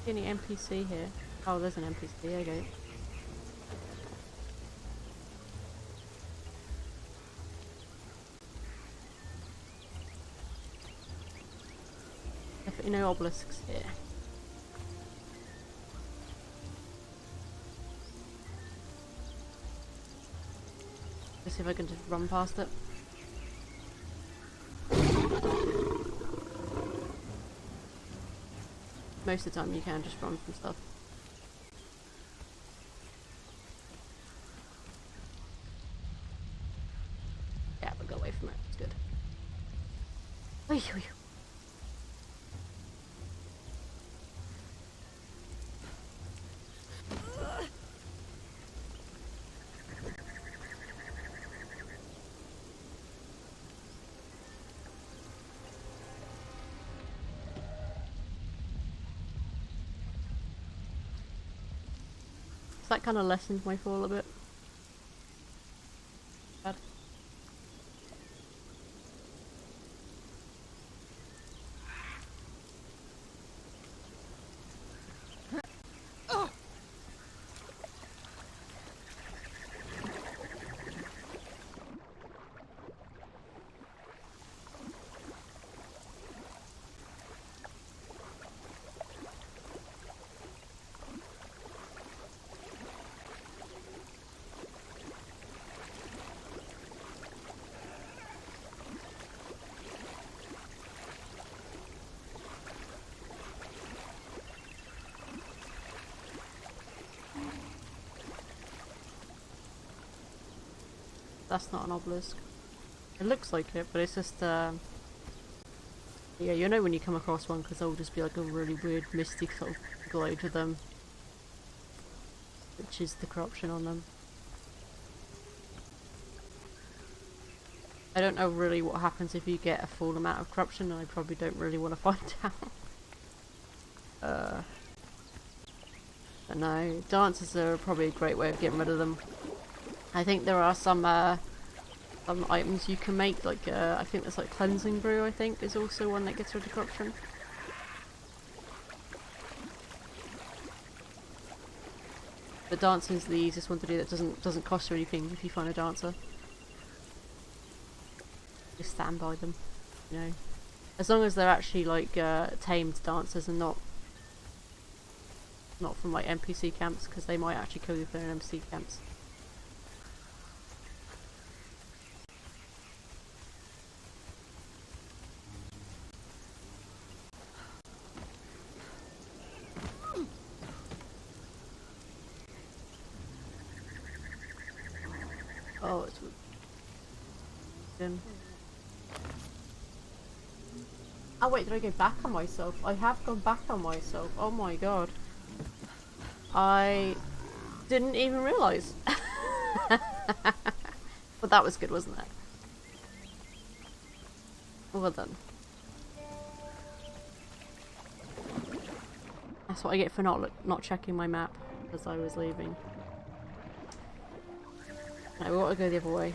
Any NPC here? Oh, there's an NPC, okay. Definitely no obelisks here. Let's see if I can just run past it. Most of the time you can just run from stuff. Yeah, but go away from it. It's good. Oy, oy, oy. That kind of lessens my fall a bit. Bad. That's not an obelisk. It looks like it, but it's just, yeah, you know when you come across one, because there'll just be like a really weird misty sort of glow to them. Which is the corruption on them. I don't know really what happens if you get a full amount of corruption, and I probably don't really want to find out. But no, dancers are probably a great way of getting rid of them. I think there are some items you can make, like I think there's like cleansing brew. I think is also one that gets rid of corruption. But dancing's the easiest one to do. That doesn't cost you anything if you find a dancer. Just stand by them, you know. As long as they're actually like tamed dancers and not not from like NPC camps, because they might actually kill you if they're in NPC camps. Oh, it's in. Oh wait, did I go back on myself? I have gone back on myself. Oh my god. I didn't even realise. But that was good, wasn't it? Well done. That's what I get for not checking my map as I was leaving. No, we want to go the other way.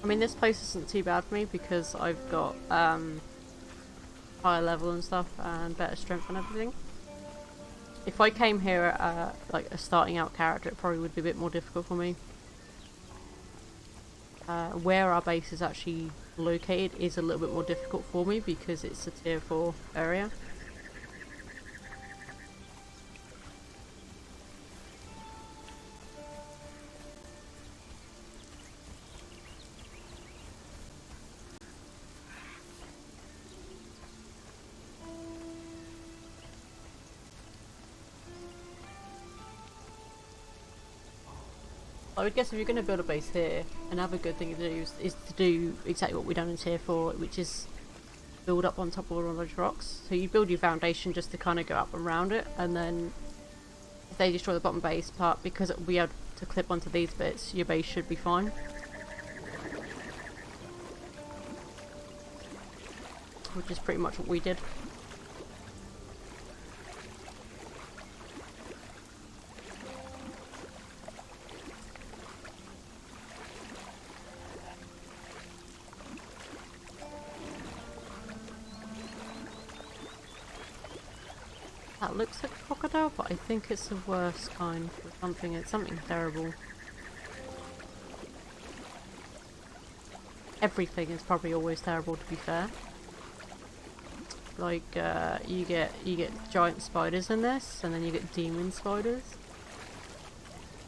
I mean, this place isn't too bad for me because I've got higher level and stuff and better strength and everything. If I came here like a starting out character, it probably would be a bit more difficult for me. Where our base is actually located is a little bit more difficult for me because it's a tier 4 area. I would guess if you're going to build a base here, another good thing to do is to do exactly what we've done in tier 4, which is build up on top of all of those rocks. So you build your foundation just to kind of go up around it, and then if they destroy the bottom base part, because it will be able to clip onto these bits, your base should be fine. Which is pretty much what we did. That looks like a crocodile, but I think it's the worst kind. It's something terrible. Everything is probably always terrible, to be fair. Like you get giant spiders in this, and then you get demon spiders.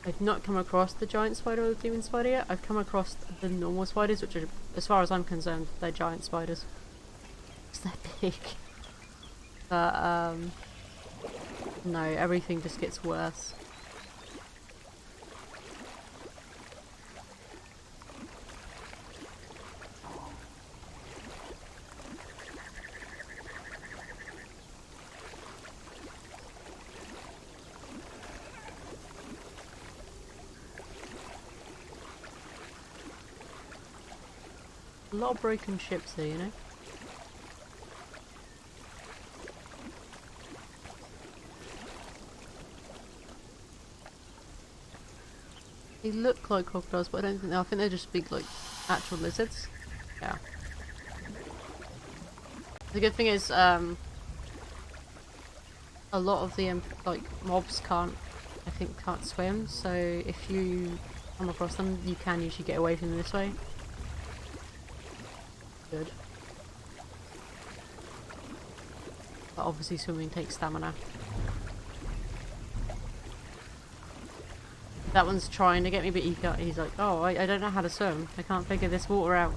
I've not come across the giant spider or the demon spider yet. I've come across the normal spiders, which are, as far as I'm concerned, they're giant spiders. Because they're big. But no, everything just gets worse. A lot of broken ships here, you know? They look like crocodiles, but I don't think they are. I think they're just big, like, actual lizards. Yeah. The good thing is, a lot of the, like, mobs can't swim, so if you come across them, you can usually get away from them this way. Good. But obviously swimming takes stamina. That one's trying to get me, but he's like, oh, I don't know how to swim. I can't figure this water out.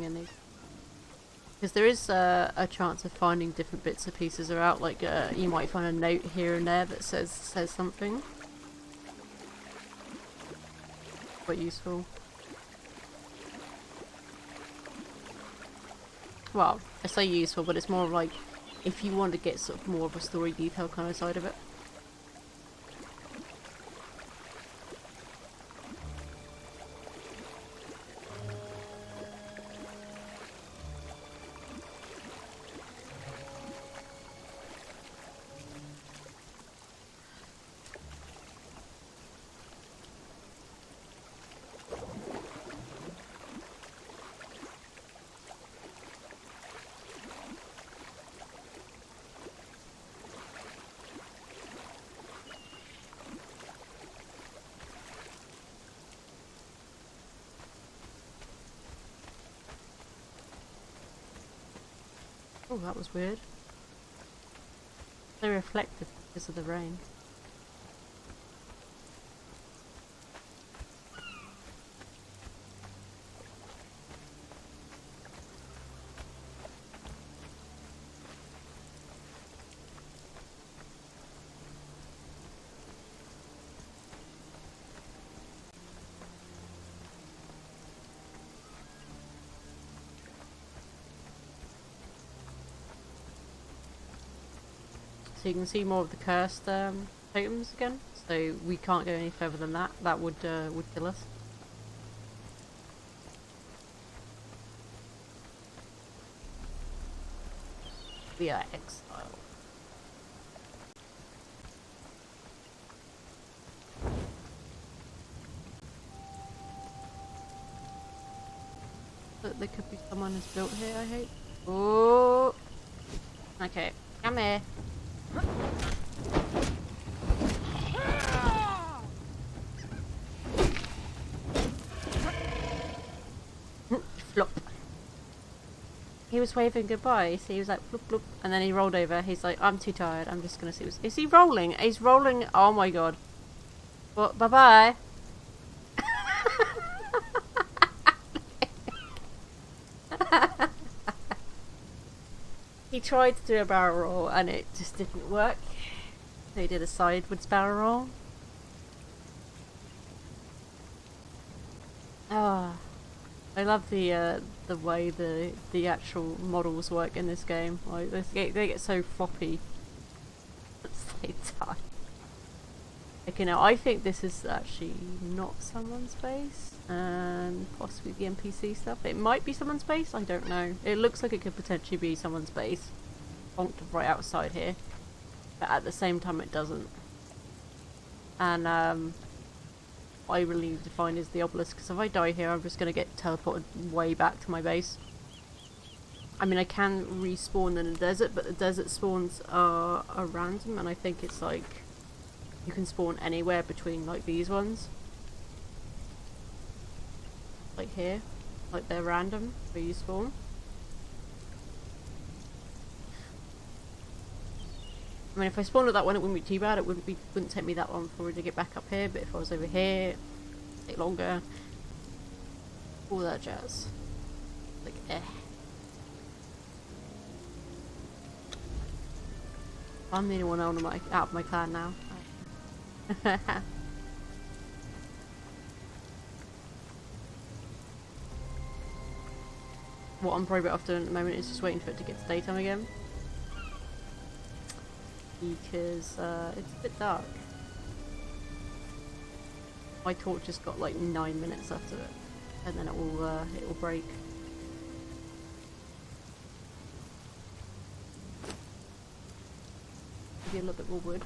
in these. Because there is a chance of finding different bits and pieces throughout. Like you might find a note here and there that says something. Quite useful. Well, I say useful, but it's more like if you want to get sort of more of a story detail kind of side of it. Oh, that was weird. They reflected because of the rain. So you can see more of the cursed totems again. So we can't go any further than that. That would kill us. We are exiled. But there could be someone who's built here, I hope. Oh, okay, come here. Flop. He was waving goodbye, so he was like bloop bloop, and then he rolled over. He's like, I'm too tired, I'm just gonna see what's... Is he rolling? He's rolling. Oh my god. Well, bye bye. He tried to do a barrel roll and it just didn't work. So he did a sideways barrel roll. Ah, I love the way the actual models work in this game. Like they get so floppy as they die. Okay, now I think this is actually not someone's base, and possibly the NPC stuff. It might be someone's base, I don't know. It looks like it could potentially be someone's base. Bonked right outside here. But at the same time it doesn't. And what I really need to find is the obelisk, because if I die here I'm just going to get teleported way back to my base. I mean, I can respawn in the desert, but the desert spawns are random, and I think it's like you can spawn anywhere between like these ones. Like here. Like they're random where you spawn. I mean, if I spawned at that one it wouldn't be too bad, it wouldn't take me that long for it to get back up here, but if I was over here, it'd take longer. All that jazz. Like, I'm the only one out of my clan now. What I'm probably better off doing at the moment is just waiting for it to get to daytime again. Because it's a bit dark. My torch has got like 9 minutes left of it, and then it will break. Maybe a little bit more wood.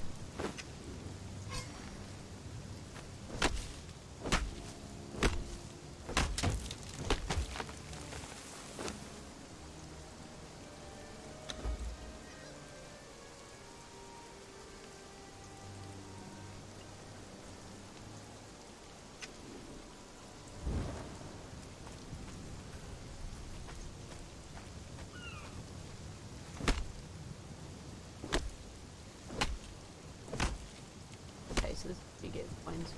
So this you get fines.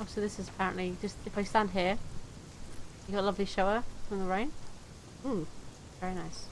Oh, so this is apparently just if I stand here, you got a lovely shower from the rain. Ooh, very nice.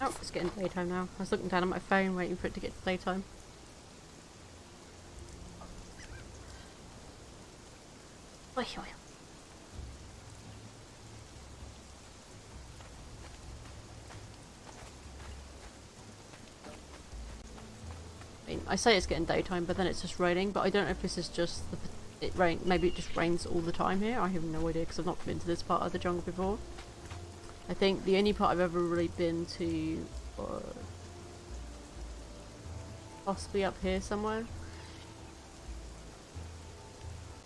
Oh, it's getting daytime now. I was looking down at my phone waiting for it to get to daytime. Oi, oi. I mean, I say it's getting daytime, but then it's just raining. But I don't know if this is just maybe it just rains all the time here. I have no idea because I've not been to this part of the jungle before. I think the only part I've ever really been to was possibly up here somewhere.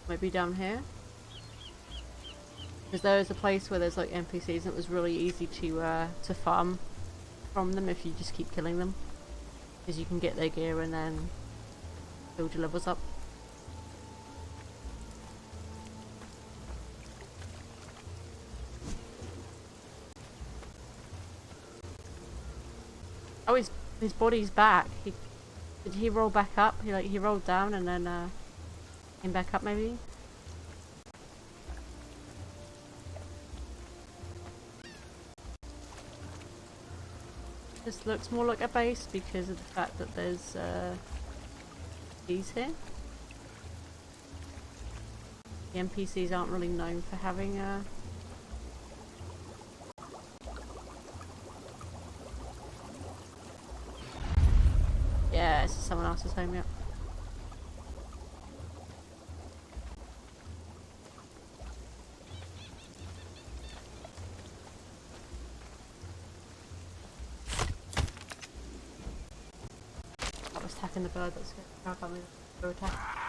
Maybe down here. Because there is a place where there's like NPCs and it was really easy to farm from them if you just keep killing them. Because you can get their gear and then build your levels up. Oh, his body's back. Did he roll back up? He rolled down and then came back up maybe. This looks more like a base because of the fact that there's these here. The NPCs aren't really known for having yeah, it's someone else's home, yeah. I was attacking the bird that's going to go attack.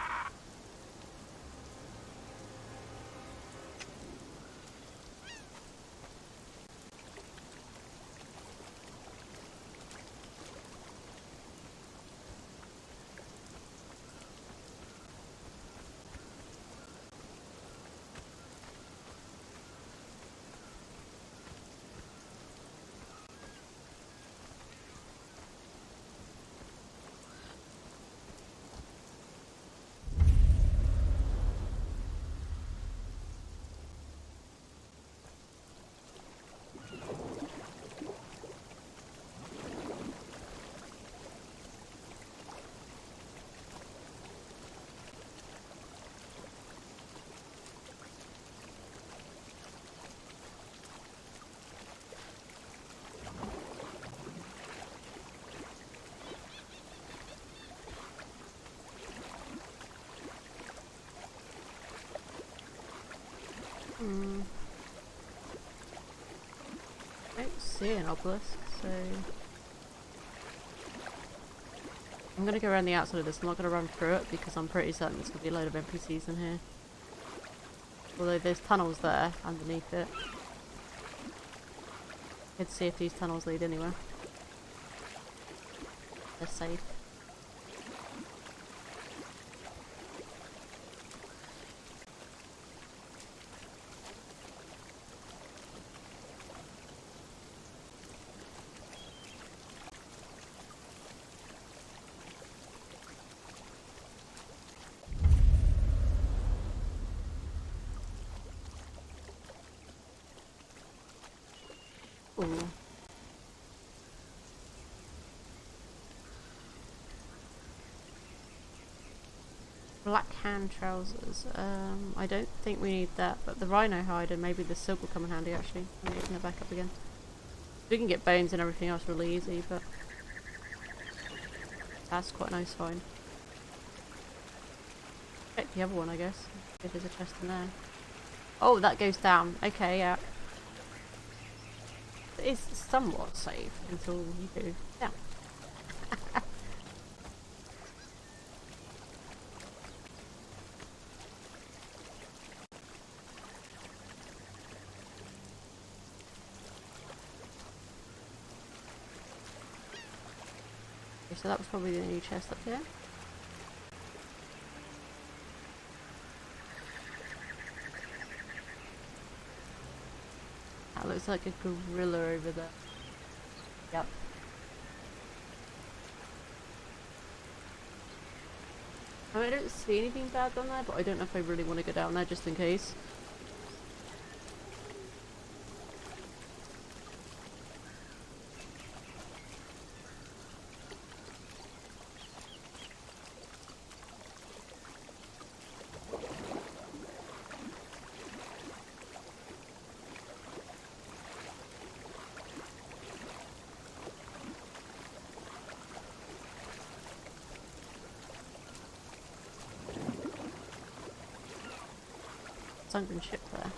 I don't see an obelisk, so I'm gonna go around the outside of this. I'm not gonna run through it because I'm pretty certain there's gonna be a load of NPCs in here. Although there's tunnels there underneath it. Let's see if these tunnels lead anywhere. They're safe. Ooh. Black hand trousers. I don't think we need that, but the rhino hide and maybe the silk will come in handy actually. Let me open it back up again. We can get bones and everything else really easy, but that's quite a nice find. Check the other one, I guess. If there's a chest in there. Oh, that goes down. Okay, yeah. It is somewhat safe until you do. Yeah. Okay, so that was probably the new chest up here. That looks like a gorilla over there. Yep. I mean, I don't see anything bad down there, but I don't know if I really want to go down there just in case. Sunken ship there.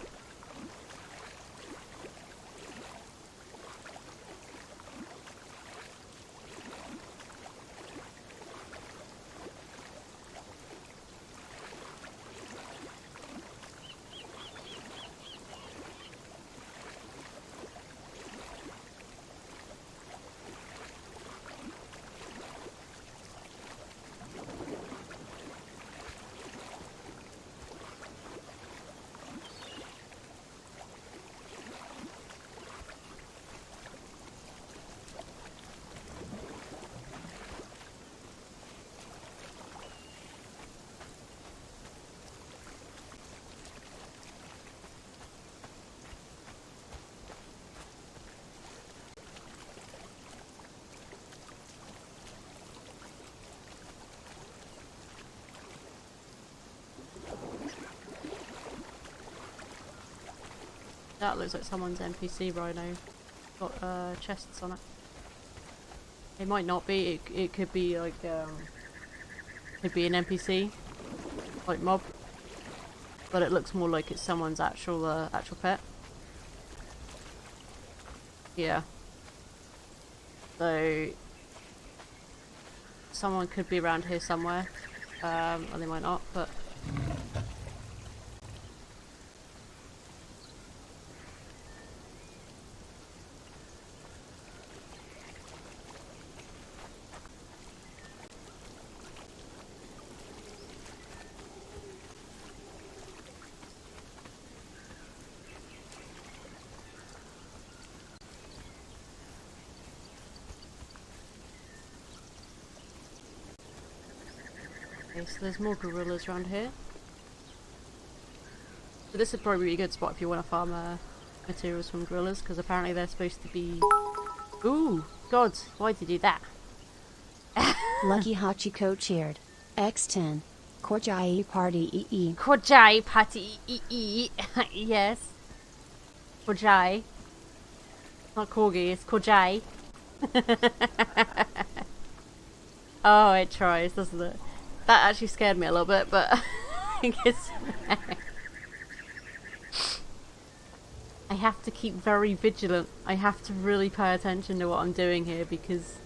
That looks like someone's NPC rhino. Got chests on it. It might not be. It could be like could be an NPC, like mob. But it looks more like it's someone's actual pet. Yeah. So someone could be around here somewhere, or they might not. But okay, so there's more gorillas around here. So this would probably be a good spot if you want to farm materials from gorillas, because apparently they're supposed to be... Ooh! God, why'd you do that? Lucky Hachiko cheered. X10. Korjai party ee. Korjai party yes. Korjai. Not corgi, it's Korjai. Oh, it tries, doesn't it? That actually scared me a little bit, but I guess I have to keep very vigilant. I have to really pay attention to what I'm doing here because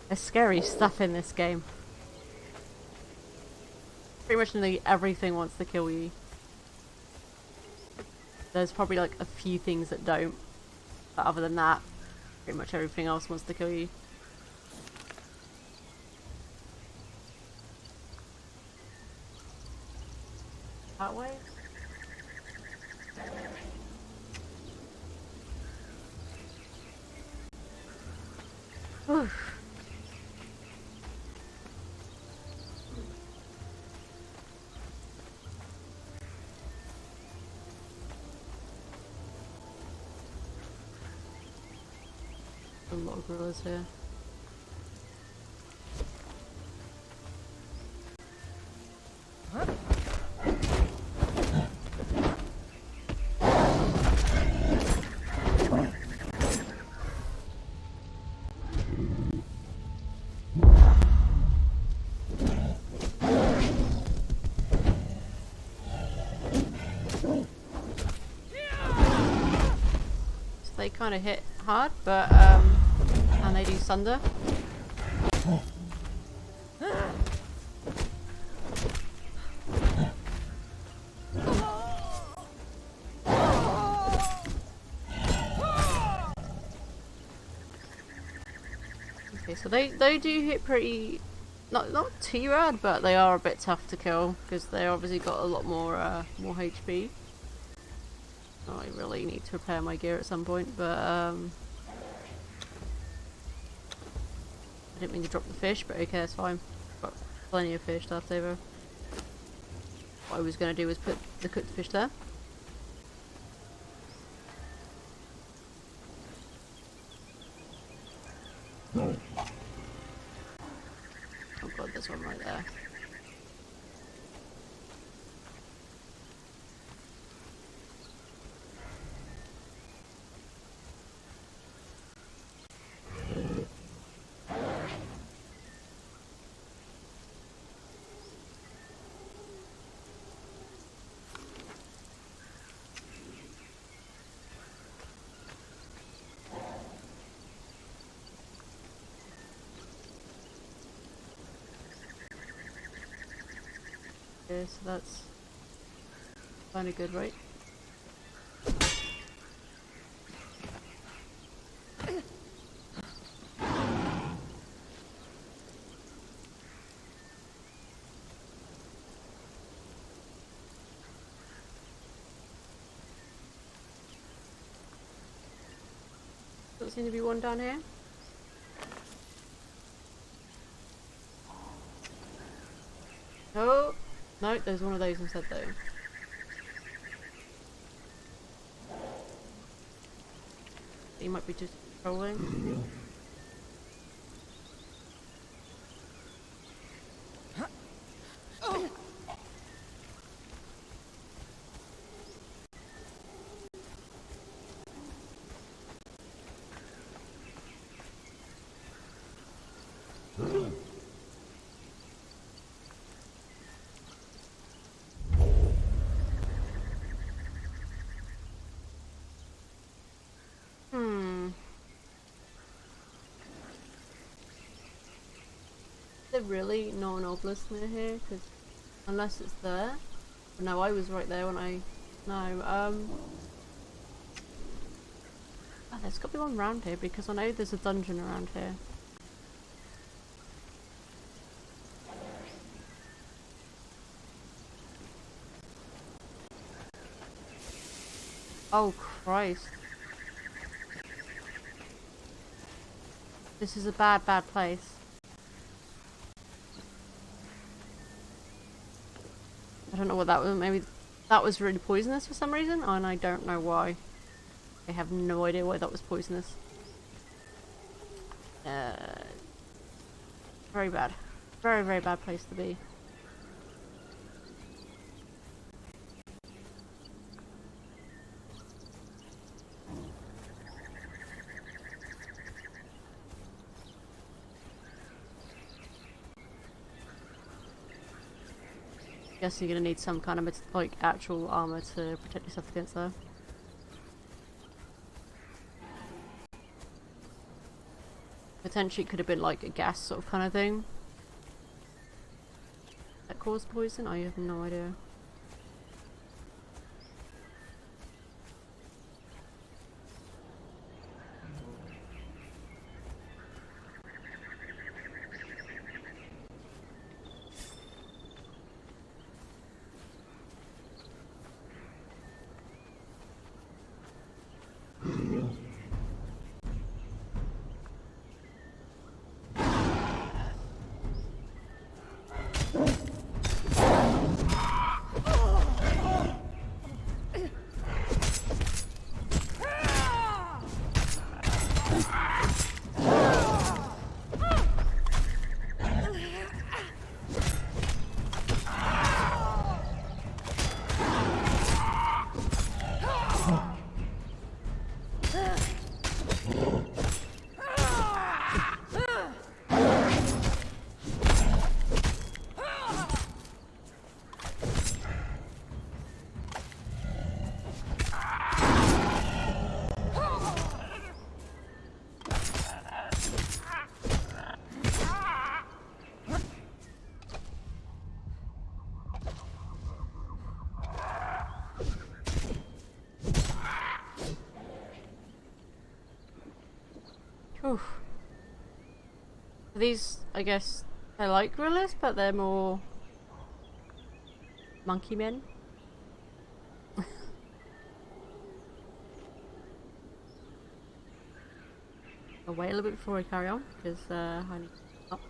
there's scary stuff in this game. Pretty much nearly everything wants to kill you. There's probably like a few things that don't, but other than that, pretty much everything else wants to kill you. That way? Oof. lot of gorillas here. They kind of hit hard, but and they do thunder. Okay, so they do hit pretty, not too bad, but they are a bit tough to kill because they obviously got a lot more HP. I really need to repair my gear at some point, but I didn't mean to drop the fish, but okay, it's fine. Got plenty of fish left over. What I was going to do was put the cooked fish there. Oh god, there's one right there. Okay, so that's kind of good, right? Doesn't seem to be one down here. Oh! No, there's one of those instead though. He might be just trolling. Is there really not an obelisk near here? Because unless it's there. No, I was right there when I. No, oh, there's got to be one around here because I know there's a dungeon around here. Oh Christ. This is a bad place. I don't know what that was. Maybe that was really poisonous for some reason, and I don't know why. I have no idea why that was poisonous. Very bad. Very, very bad place to be. Guess you're gonna need some kind of like actual armor to protect yourself against that. Potentially it could have been like a gas sort of kind of thing that caused poison. I have no idea. These, I guess, they're like gorillas, but they're more monkey men. I'll wait a little bit before I carry on, because I need to stop.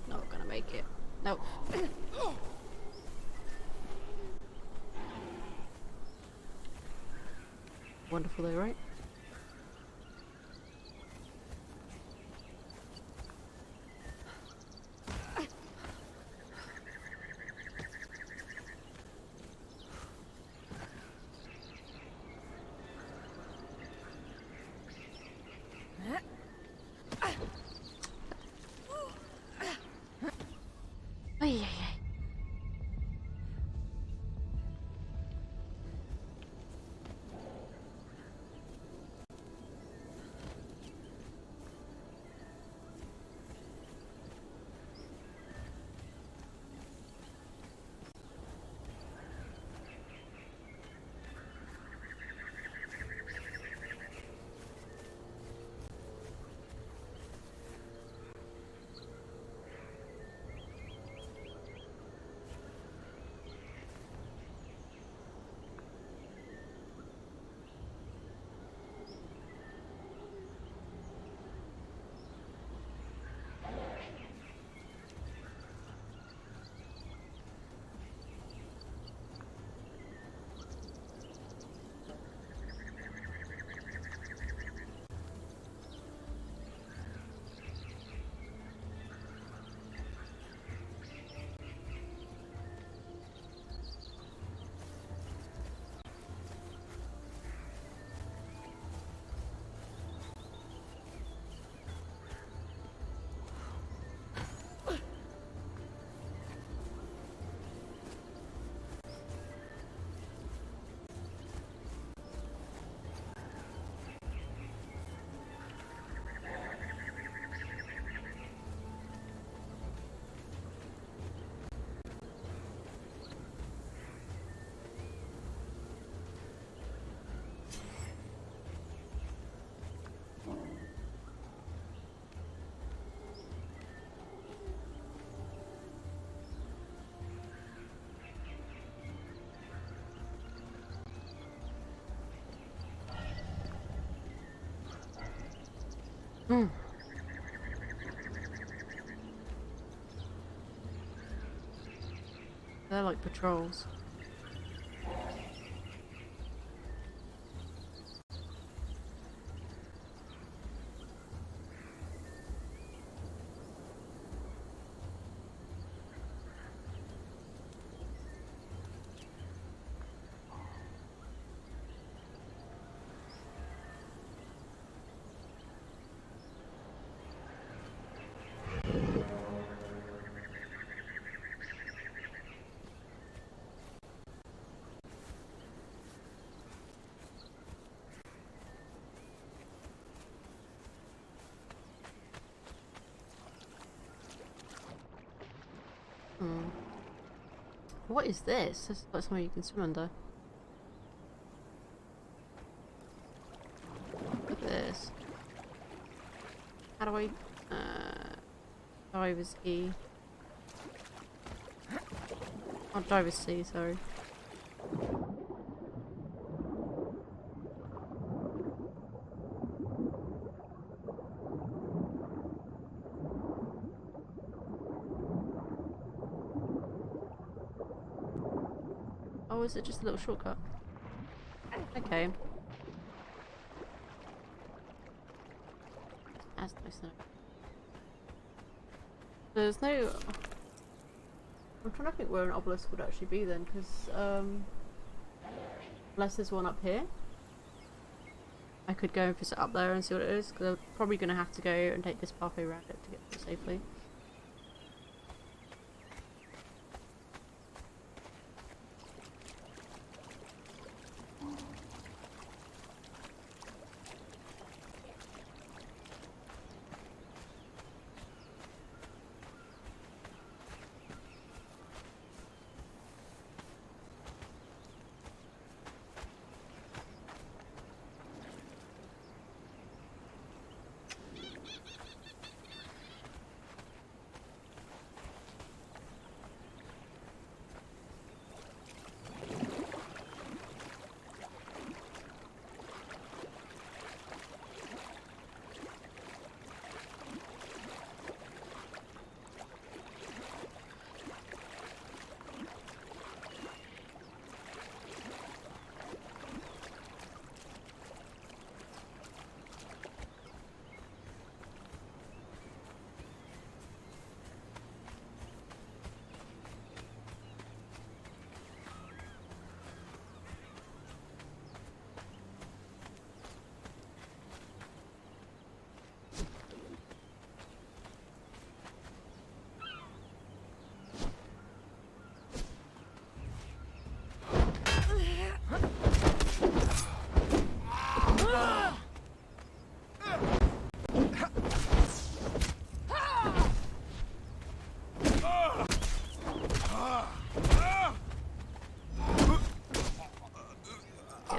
Not gonna make it. Nope. Wonderful though, right? Ay, ay, ay. Mm. They're like patrols. Hmm. What is this? This is like something you can swim under. Look at this. How do I dive as E? Oh, dive as C, sorry. Oh, is it just a little shortcut? Okay. That's nice now. There's no... I'm trying to think where an obelisk would actually be then, because unless there's one up here. I could go and visit up there and see what it is, because I'm probably going to have to go and take this pathway around it to get there safely.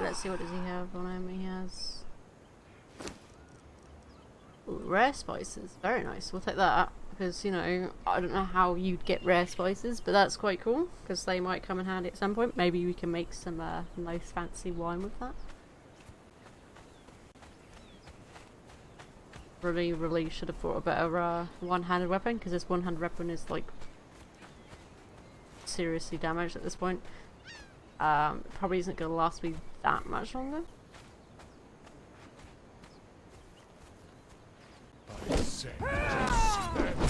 Let's see, what does he have on him? He has... Ooh, rare spices. Very nice. We'll take that. Because, you know, I don't know how you'd get rare spices, but that's quite cool. Because they might come in handy at some point. Maybe we can make some nice fancy wine with that. Really should have thought a better one-handed weapon. Because this one-handed weapon is, like, seriously damaged at this point. Probably isn't going to last me that much longer. I say, did you see that?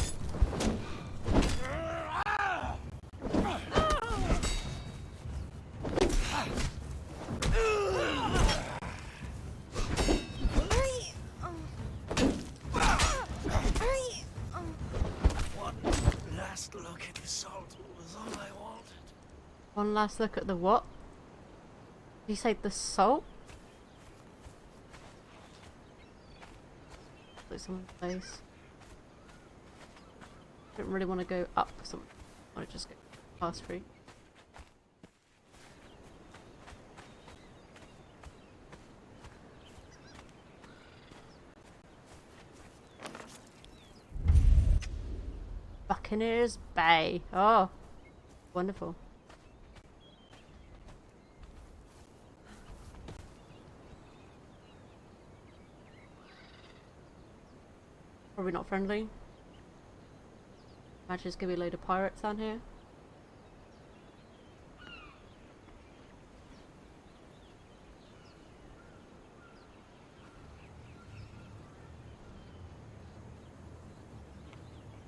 One last look at the salt was all I wanted. One last look at the what? Did you say the salt? Like someone's face. Don't really want to go up something. I want to just go past through. Buccaneers Bay. Oh, wonderful. Probably not friendly. Imagine there's gonna be a load of pirates down here.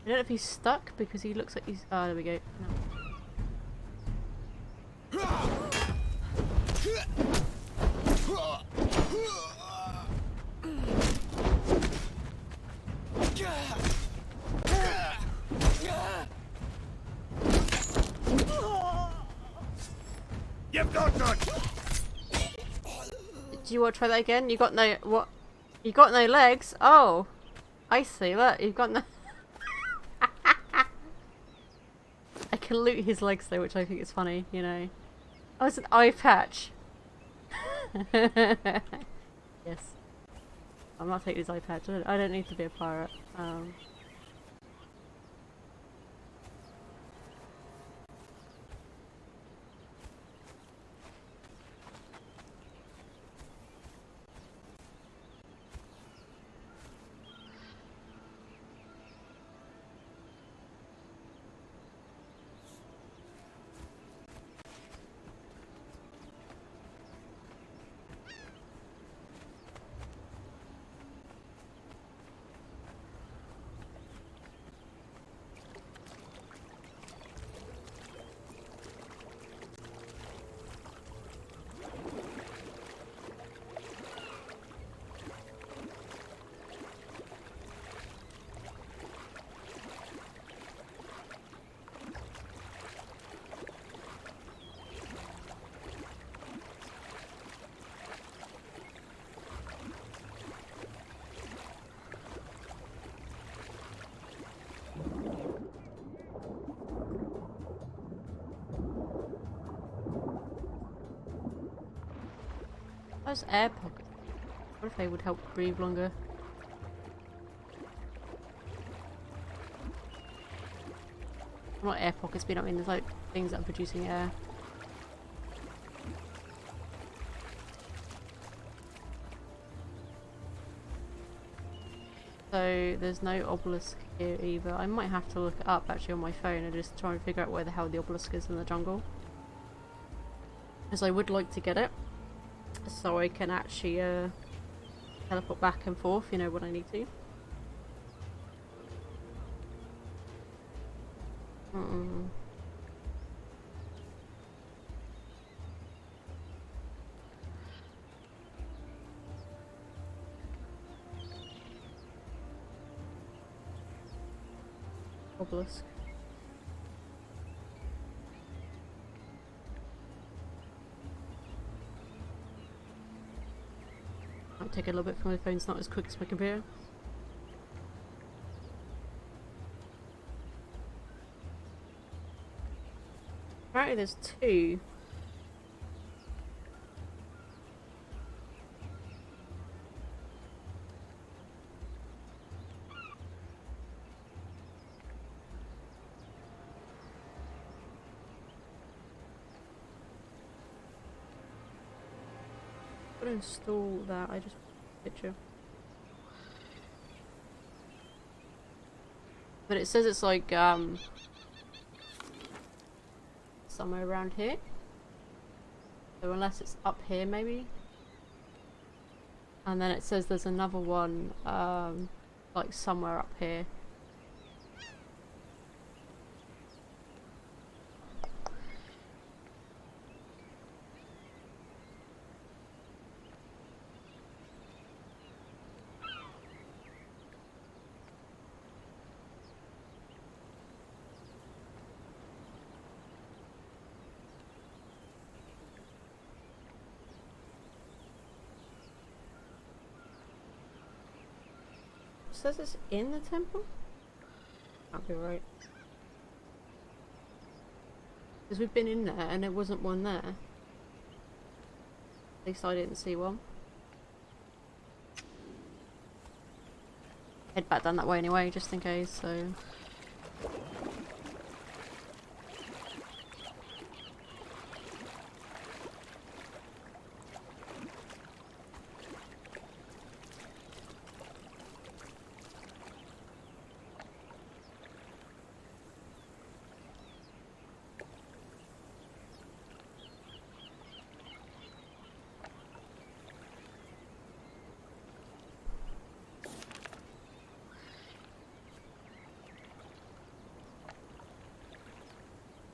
I don't know if he's stuck because he looks like he's. Oh, there we go. No. You've got none. Do you want to try that again? You got no what? You got no legs? Oh, I see. Look, you've got no. I can loot his legs though, which I think is funny. You know. Oh, it's an eye patch. Yes. I'm not taking his eye patch. I don't need to be a pirate. Those air pockets. What if they would help breathe longer? Not air pockets, but I mean there's like things that are producing air. So there's no obelisk here either. I might have to look it up actually on my phone and just try and figure out where the hell the obelisk is in the jungle. Because I would like to get it, so I can actually teleport back and forth, you know, when I need to. Obelisk. I'll take a little bit from my phone, it's not as quick as my computer. Apparently there's two. I'm gonna install that, I just picture. But it says it's like somewhere around here. So unless it's up here maybe. And then it says there's another one like somewhere up here. It says it's in the temple? Can't be right. Because we've been in there and there wasn't one there. At least I didn't see one. Head back down that way anyway, just in case, so...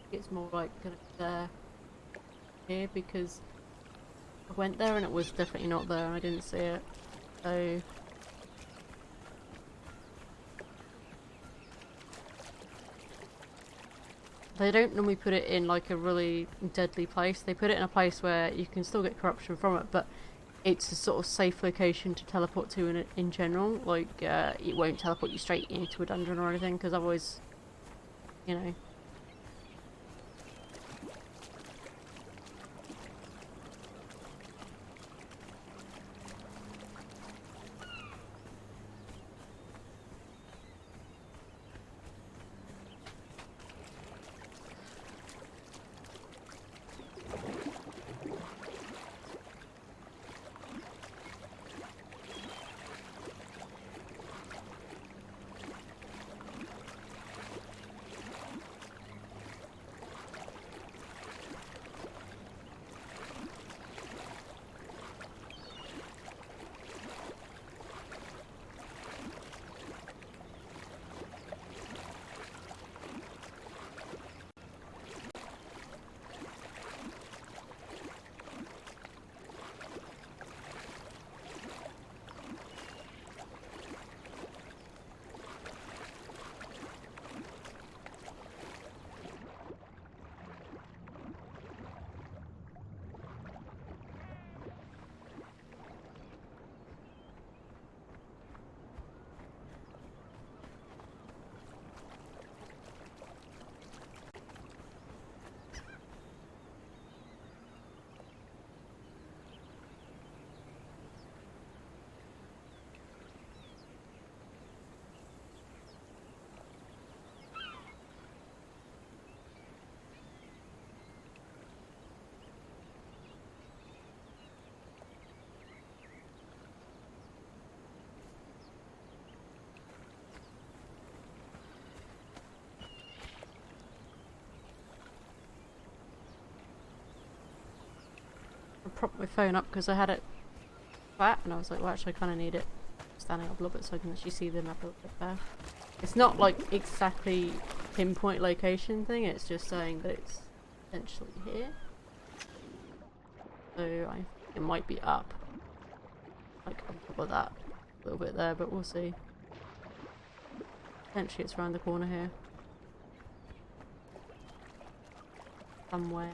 It's more like gonna here because I went there and it was definitely not there and I didn't see it. So they don't normally put it in like a really deadly place. They put it in a place where you can still get corruption from it, but it's a sort of safe location to teleport to in general. Like it won't teleport you straight into a dungeon or anything because otherwise, you know. prop my phone up because I had it flat, and I was like, well, actually, I kind of need it standing up a little bit so I can actually see the map a little bit there. It's not like exactly pinpoint location thing, it's just saying that it's essentially here. So I think it might be up, like on top of that a little bit there, but we'll see. Potentially it's around the corner here. Somewhere.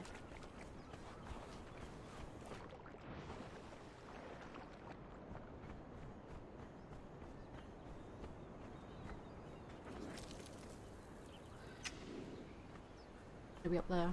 Maybe up there.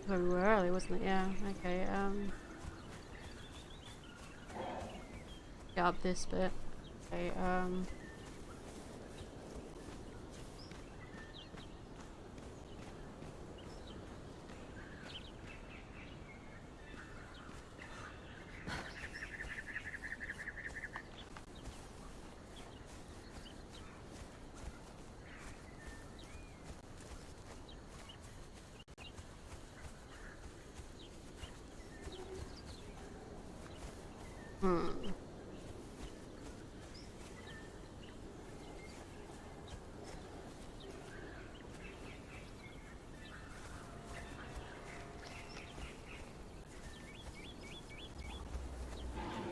Where we were earlier, wasn't it? Yeah, okay, get up this bit. Okay,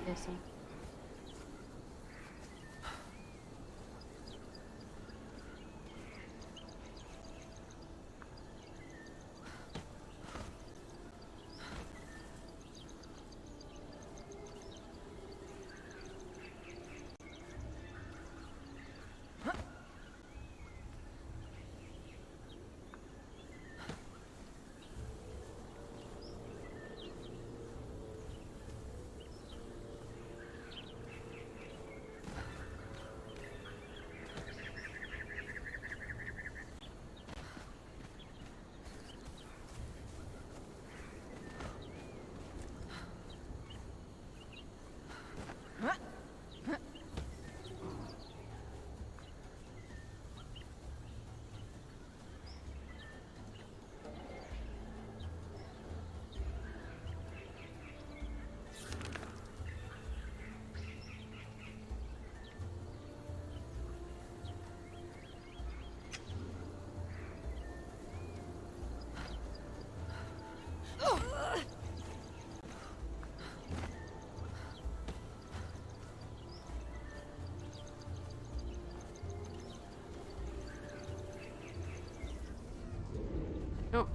Yes. Oh.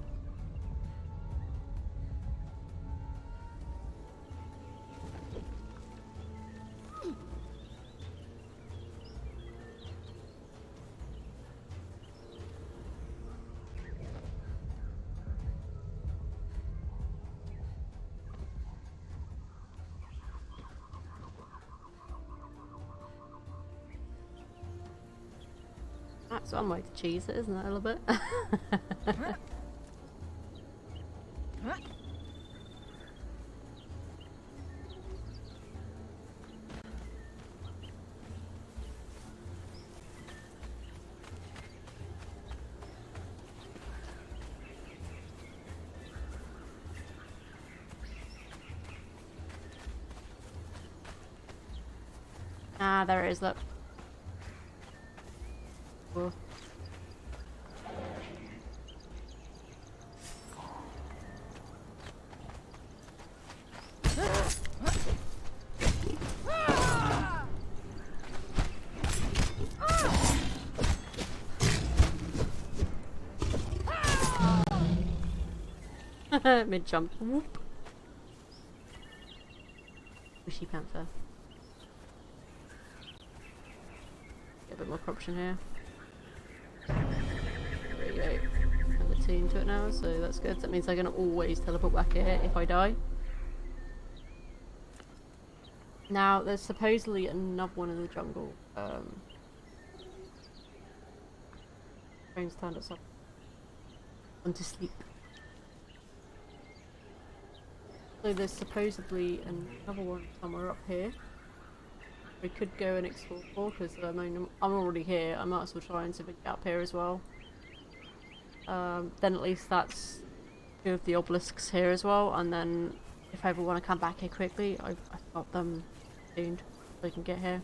That's one way to cheese it, isn't it, a little bit? Ah, there it is, look. Cool. Mid jump. Whoop. Wishy panther. Get a bit more corruption here. There you go. Number 2. routine to it now, so that's good. That means I can always teleport back here if I die. Now, there's supposedly another one in the jungle. Trying to stand us up. Want to sleep. So there's supposedly another one somewhere up here. We could go and explore for, because I mean, I'm already here. I might as well try and see if we can get up here as well. Then at least that's two of the obelisks here as well. And then if I ever want to come back here quickly, I've got them tuned so I can get here.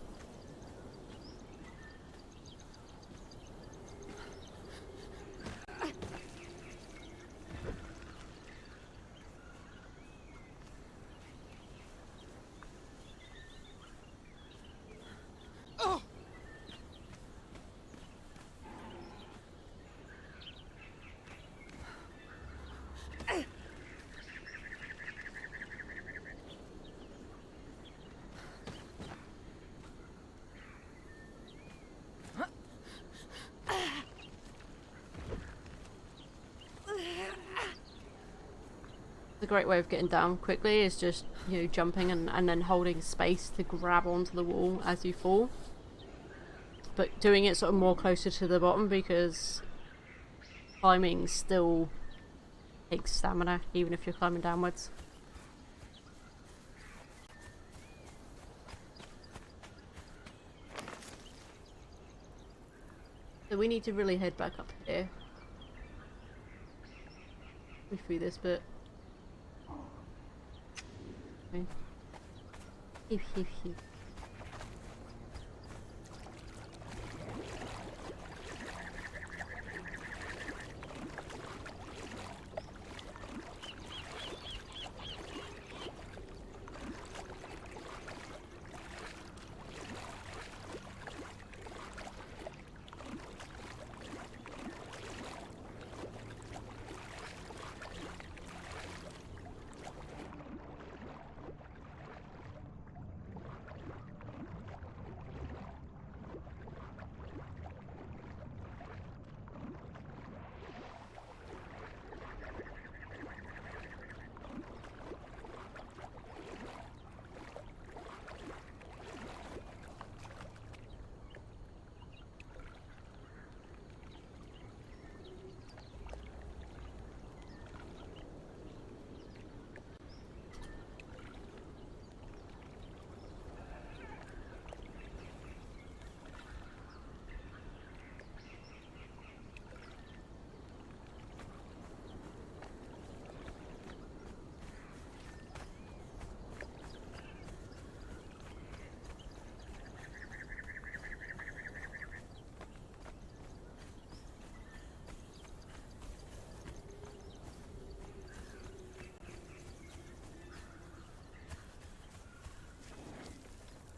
A great way of getting down quickly is just, you know, jumping and then holding space to grab onto the wall as you fall. But doing it sort of more closer to the bottom, because climbing still takes stamina, even if you're climbing downwards. So we need to really head back up here. Go through this bit. Okay.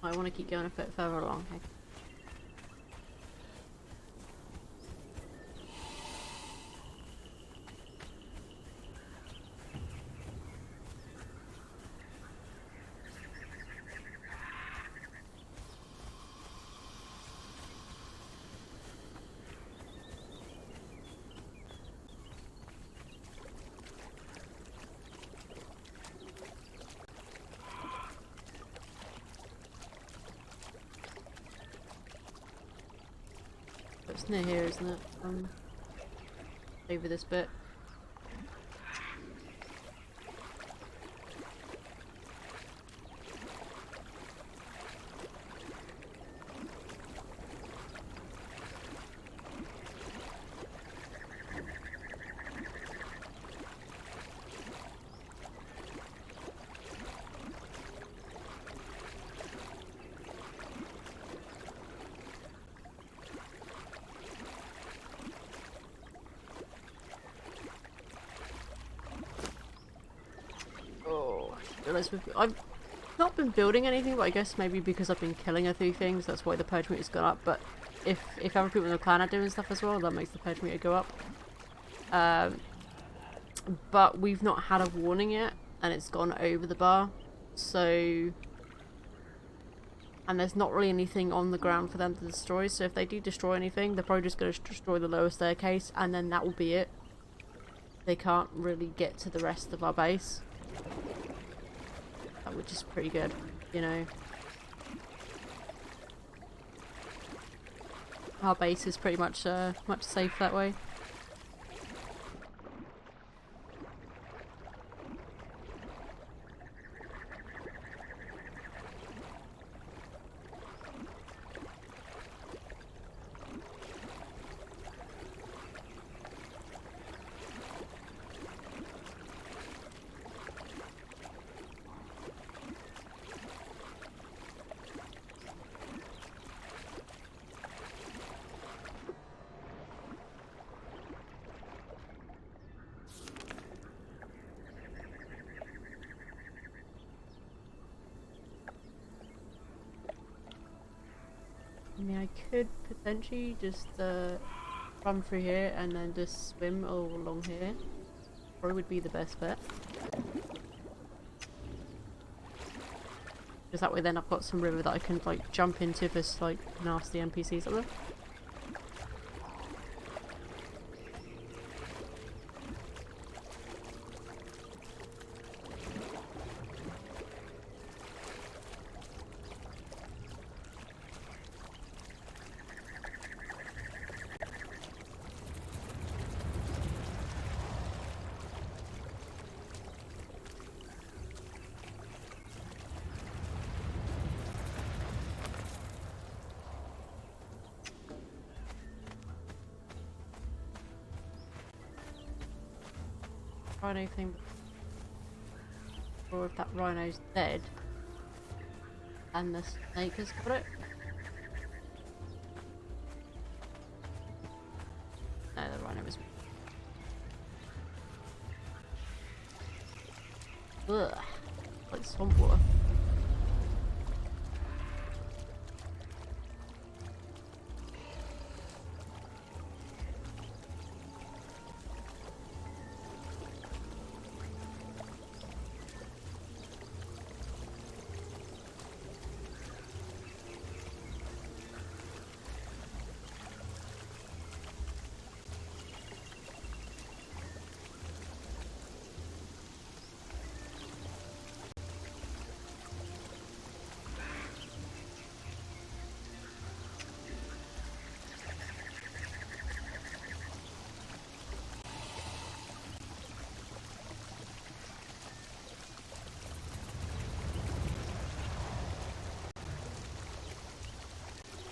I want to keep going a bit further along. Okay. It's near here, isn't it? Over this bit. I've not been building anything, but I guess maybe because I've been killing a few things, that's why the purge meter's gone up. But if other people in the clan are doing stuff as well, that makes the purge meter go up. But we've not had a warning yet, and it's gone over the bar. So, and there's not really anything on the ground for them to destroy. So if they do destroy anything, they're probably just going to destroy the lower staircase, and then that will be it. they can't really get to the rest of our base. Which is pretty good, you know. Our base is pretty much much safe that way. I mean, I could potentially just run through here and then just swim all along here. Probably would be the best bet. Because that way then I've got some river that I can like jump into if there's like nasty NPCs up there. Rhino thing, or if that rhino's dead and the snake has got it. No, the rhino was. Ugh, like swamp water.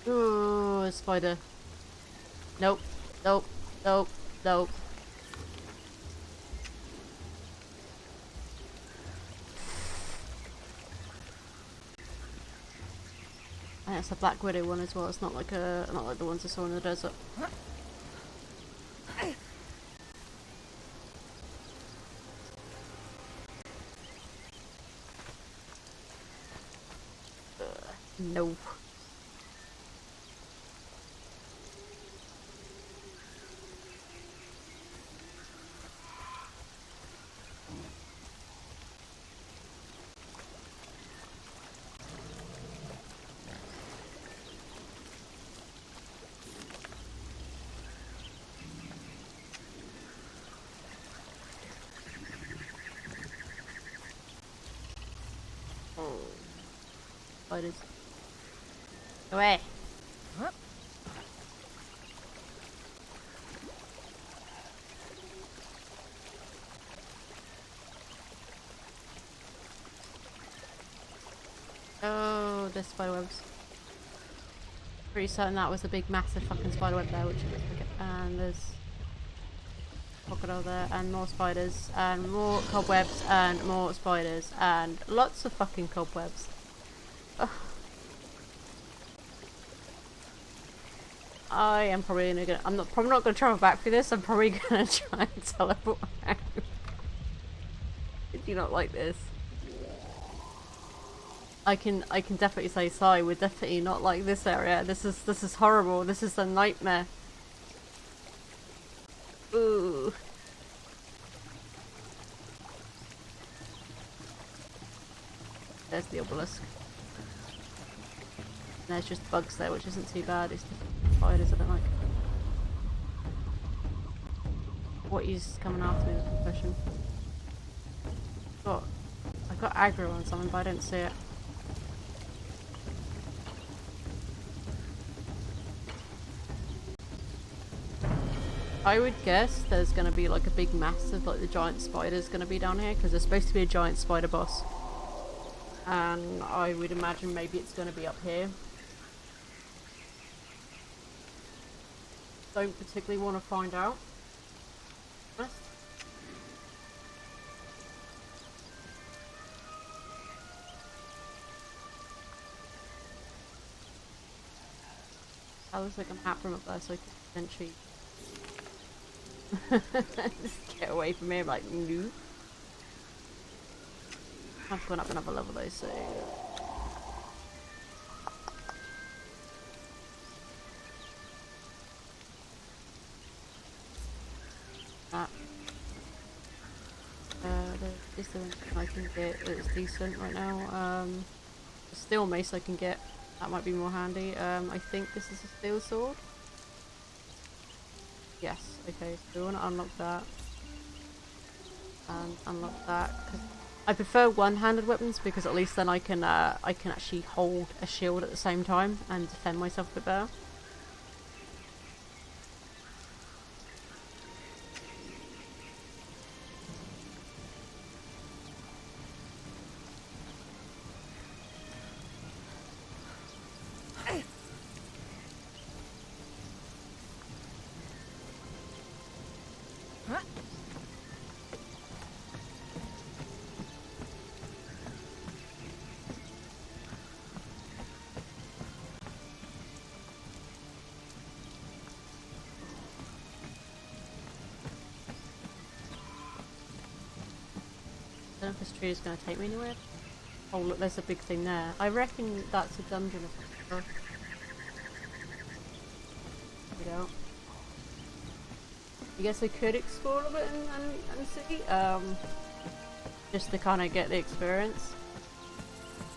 Ooh, a spider. Nope, nope, nope, nope. And it's a black widow one as well. It's not like not like the ones I saw in the desert. No. Spiders. Away. Huh? Oh, there's spider webs. Pretty certain that was a big, massive fucking spider web there, which is and there's crocodile there, and more spiders, and more cobwebs, and more spiders, and lots of fucking cobwebs. Ugh. I am probably gonna. I'm probably not gonna travel back through this. I'm probably gonna try and teleport back. I do not like this. I can definitely say, sorry, we're definitely not like this area. This is horrible. This is a nightmare. Ooh. There's the obelisk. There's just bugs there, which isn't too bad. It's the spiders I don't like. what he's coming after me with the question. Oh, I got aggro on something, but I didn't see it. I would guess there's gonna be like a big mass of like the giant spiders gonna be down here because there's supposed to be a giant spider boss. And I would imagine maybe it's gonna be up here. Don't particularly want to find out. That looks like a map from up there, so I could potentially just get away from here. I'm like, no. I've gone up another level though, so. That. Is the one I can get that's decent right now. Steel mace I can get. That might be more handy. I think this is a steel sword. Yes, okay, so we want to unlock that. And unlock that. Cause I prefer one-handed weapons because at least then I can actually hold a shield at the same time and defend myself a bit better. I don't know if this tree is going to take me anywhere. Oh look, there's a big thing there. I reckon that's a dungeon or something. There we go. I guess I could explore a bit and see. Just to kind of get the experience.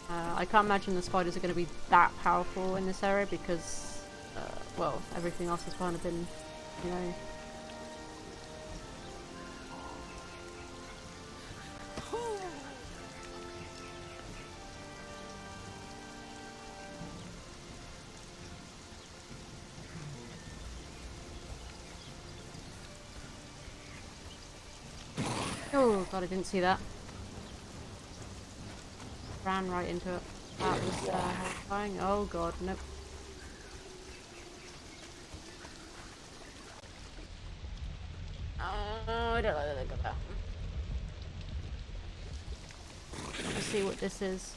I can't imagine the spiders are going to be that powerful in this area because, well, everything else has kind of been, you know. Oh god, I didn't see that. Ran right into it. That was horrifying. Oh god, nope. I don't like the look of that. Let's see what this is.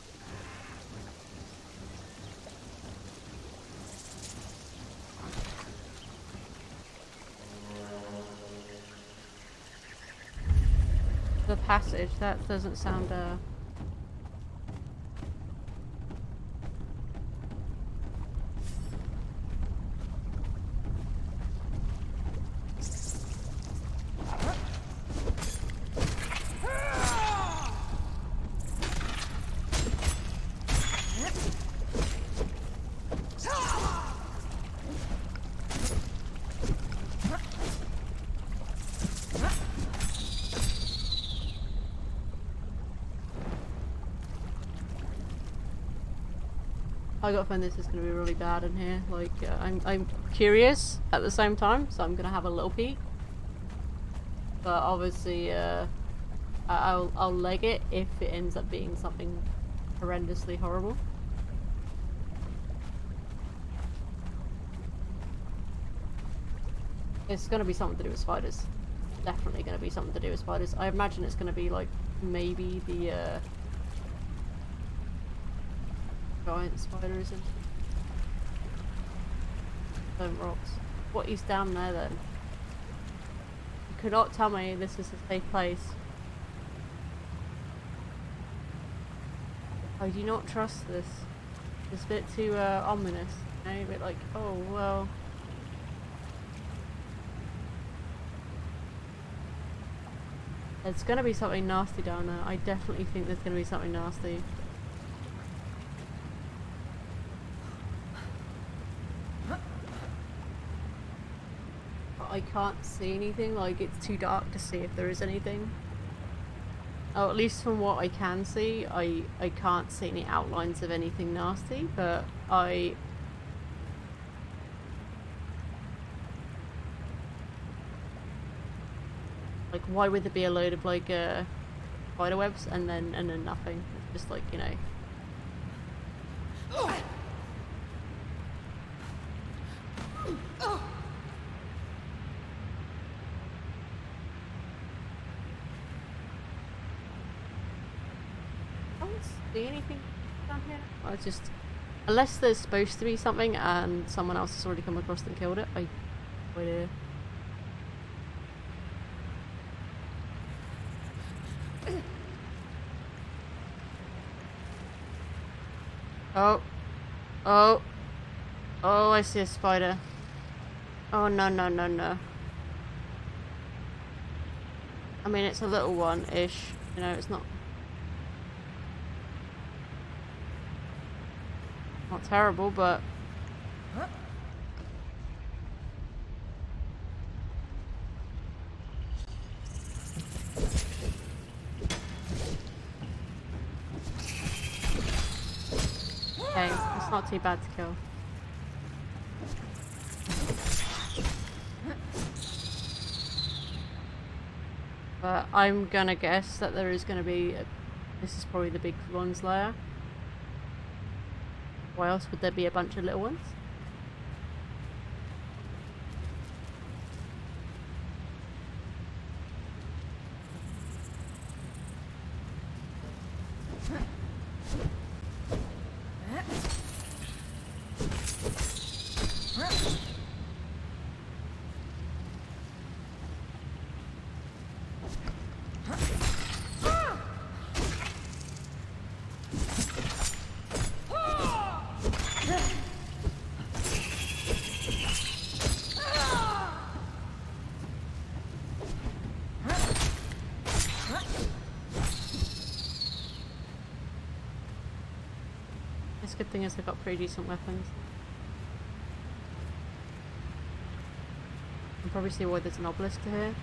The passage, that doesn't sound I got a feeling this is going to be really bad in here. Like, I'm curious at the same time, so I'm going to have a little peek. But obviously, I'll leg it if it ends up being something horrendously horrible. It's going to be something to do with spiders. Definitely going to be something to do with spiders. I imagine it's going to be like maybe the giant spider is in stone rocks. What is down there then? You could not tell me this is a safe place. I do not trust this. It's a bit too ominous. You know? A bit like, oh well. There's gonna be something nasty down there. I definitely think there's gonna be something nasty. I can't see anything, like it's too dark to see if there is anything. Oh, at least from what I can see, I can't see any outlines of anything nasty, but like, why would there be a load of like spider webs and then nothing? It's just like, you know. I don't see anything down here. I just, unless there's supposed to be something and someone else has already come across and killed it, I no idea. Oh. Oh. Oh, I see a spider. Oh, no, no, no, no. I mean, it's a little one-ish. You know, it's not terrible, but... Okay, it's not too bad to kill. But I'm gonna guess that there is gonna be this is probably the big one's lair. Why else would there be a bunch of little ones? This good thing is they've got pretty decent weapons. You can probably see why there's an obelisk here.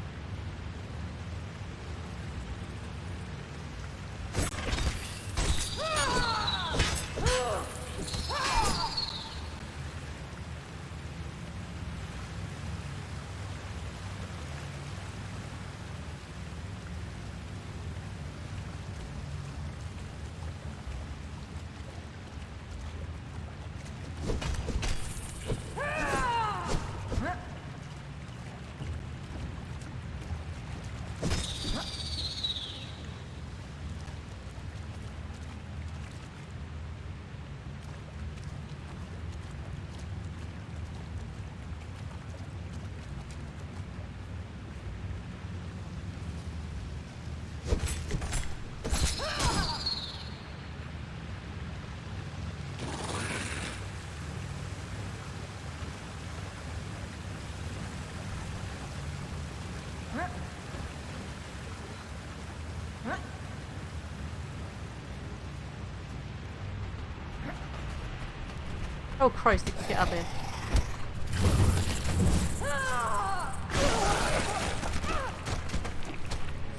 Oh Christ, get up here.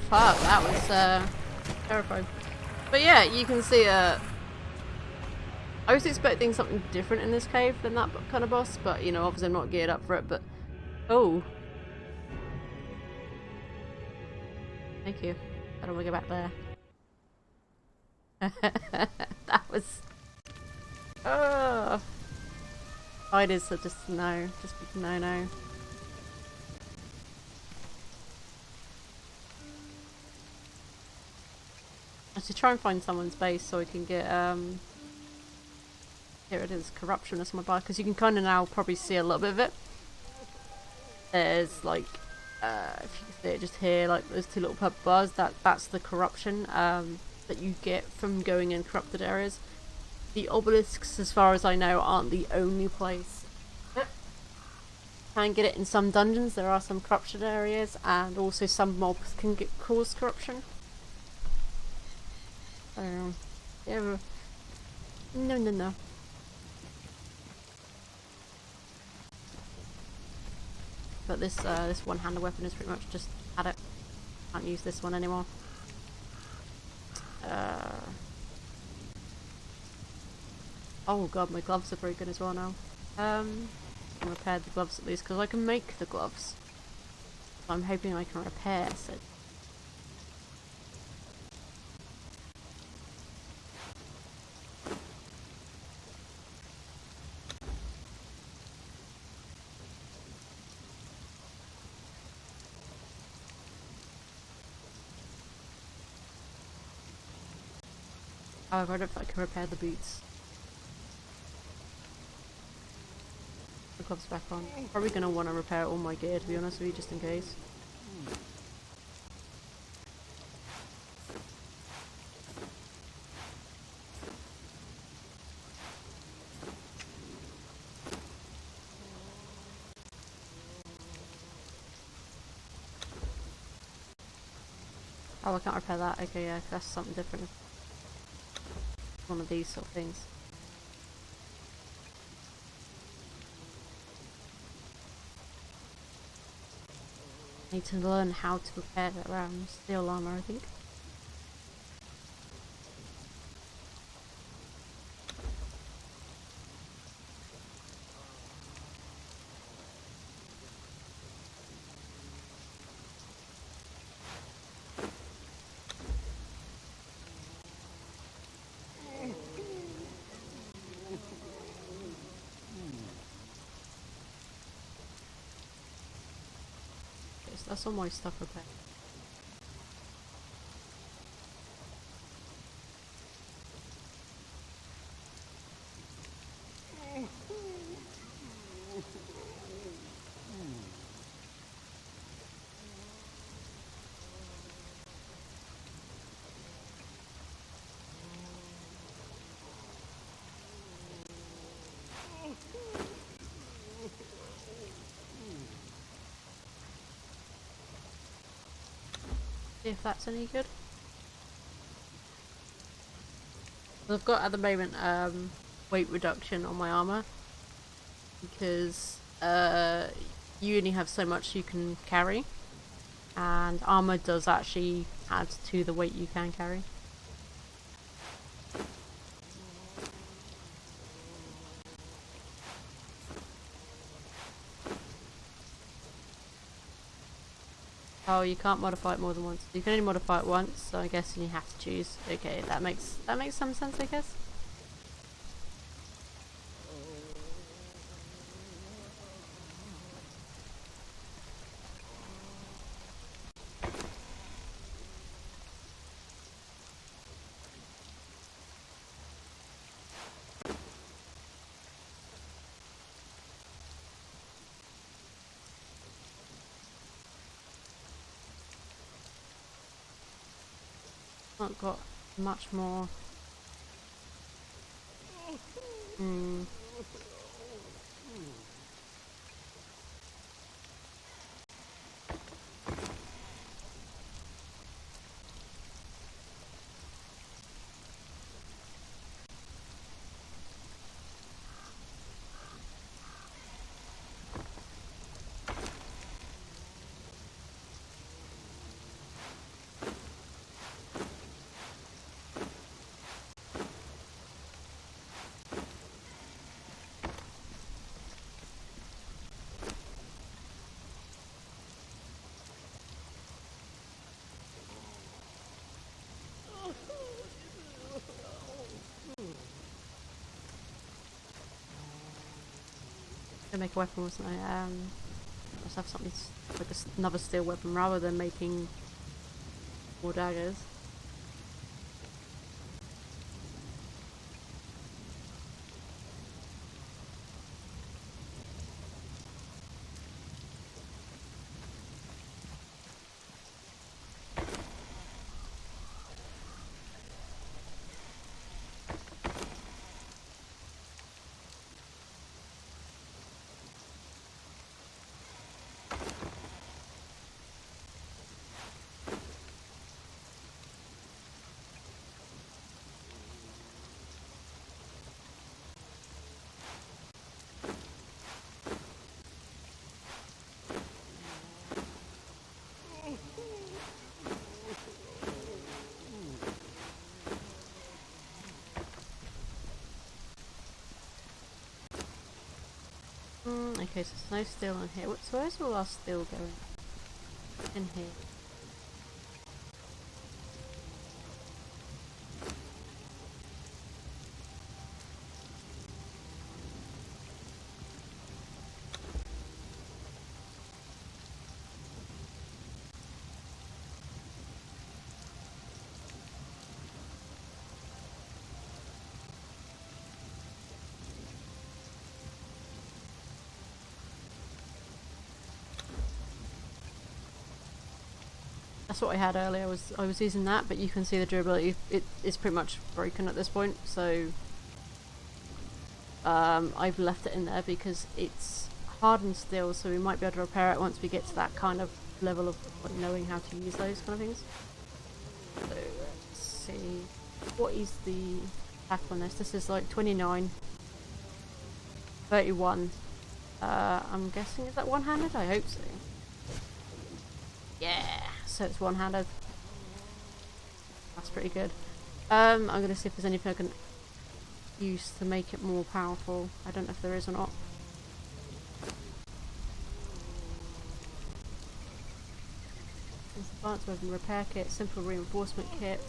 Fuck, that was terrifying. But yeah, you can see I was expecting something different in this cave than that kind of boss, but you know, obviously I'm not geared up for it, but oh. Thank you. I don't want to go back there. That was spiders are just no, just no. I should try and find someone's base so I can get here it is, corruption as my bar, because you can kind of now probably see a little bit of it. There's like if you can see it just here, like those two little purple bars, that's the corruption that you get from going in corrupted areas. The obelisks, as far as I know, aren't the only place. Can get it in some dungeons. There are some corrupted areas, and also some mobs can cause corruption. Yeah. No. but this one-handed weapon is pretty much just had it. Can't use this one anymore. Oh god, my gloves are broken as well now. I repaired the gloves at least because I can make the gloves. So I'm hoping I can repair it. However, I don't think I can repair the boots. The gloves back on. Probably gonna want to repair all my gear, to be honest with you, just in case. Oh, I can't repair that. Okay, yeah, that's something different. One of these sort of things. Need to learn how to repair steel armor, I think. Okay, so that's all my stuff repaired. See if that's any good. I've got at the moment weight reduction on my armor because you only have so much you can carry, and armor does actually add to the weight you can carry. Oh, you can't modify it more than once. You can only modify it once, so I guess you have to choose. Okay, that makes some sense, I guess. Not got much more. Gonna make a weapon, wasn't I? Let's have something like another steel weapon rather than making more daggers. Okay, so there's no steel in here. So where's all our steel going? In here. That's what I had earlier. I was using that, but you can see the durability. It is pretty much broken at this point. So I've left it in there because it's hardened steel. So we might be able to repair it once we get to that kind of level of like, knowing how to use those kind of things. So let's see. What is the attack on this? This is like 29, 31. I'm guessing is that one-handed? I hope so. Yeah. So it's one-handed. That's pretty good. I'm gonna see if there's anything I can use to make it more powerful. I don't know if there is or not. There's advanced weapon repair kit, simple reinforcement kit.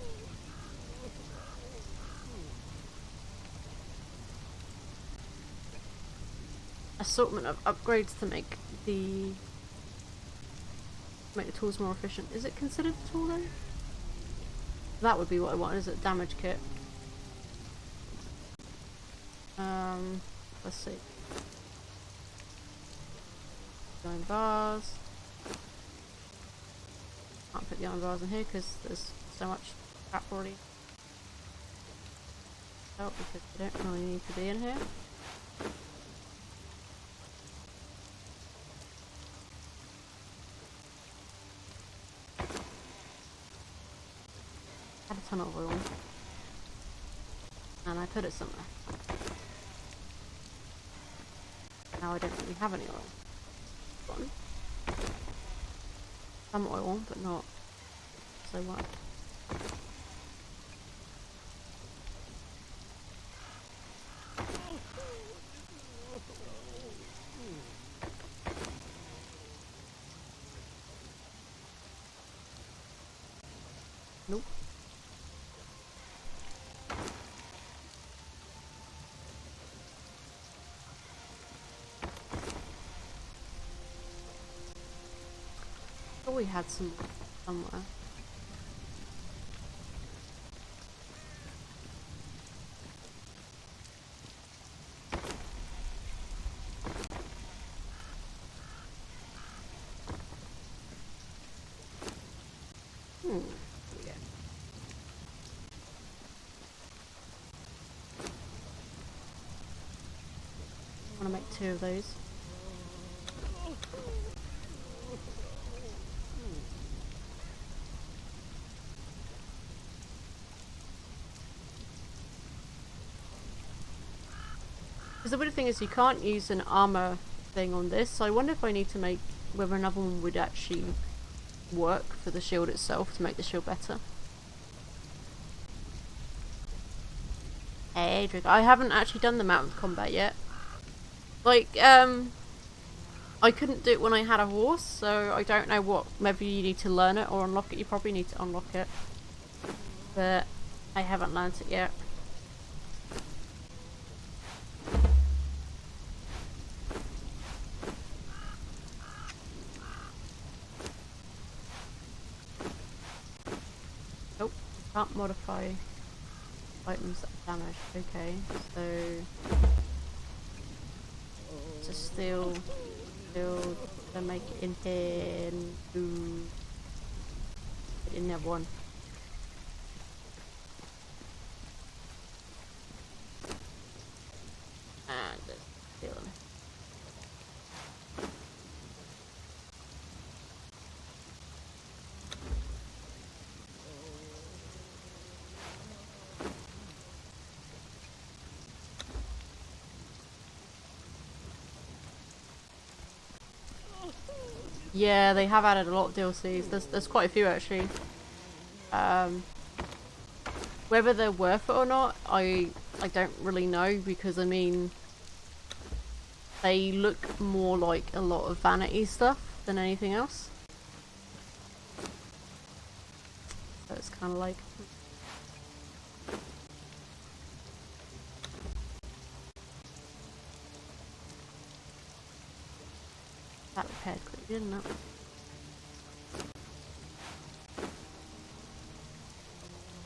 Assortment of upgrades to make the tools more efficient. Is it considered a tool though? That would be what I want, is it? Damage kit. Let's see. Iron bars. Can't put the iron bars in here because there's so much crap already. Oh, because they don't really need to be in here. Had a ton of oil and I put it somewhere. Now I don't really have any oil. Gone. Some oil, but not so much. Nope. Oh, we had some somewhere. Here we go. I want to make 2 of those. Because the weird thing is you can't use an armor thing on this, so I wonder if I need to make whether another one would actually work for the shield itself to make the shield better. Hey, Drake. I haven't actually done the mounted combat yet. Like, I couldn't do it when I had a horse, so I don't know what. Maybe you need to learn it or unlock it. You probably need to unlock it. But I haven't learnt it yet. Nope, can't modify items that are damaged. Okay, so just steel, then make it in here and do it in there one. And there's steel in it. Yeah, they have added a lot of DLCs. There's quite a few actually. Whether they're worth it or not, I don't really know, because I mean, they look more like a lot of vanity stuff than anything else. So it's kind of like... That repaired quickly, didn't it?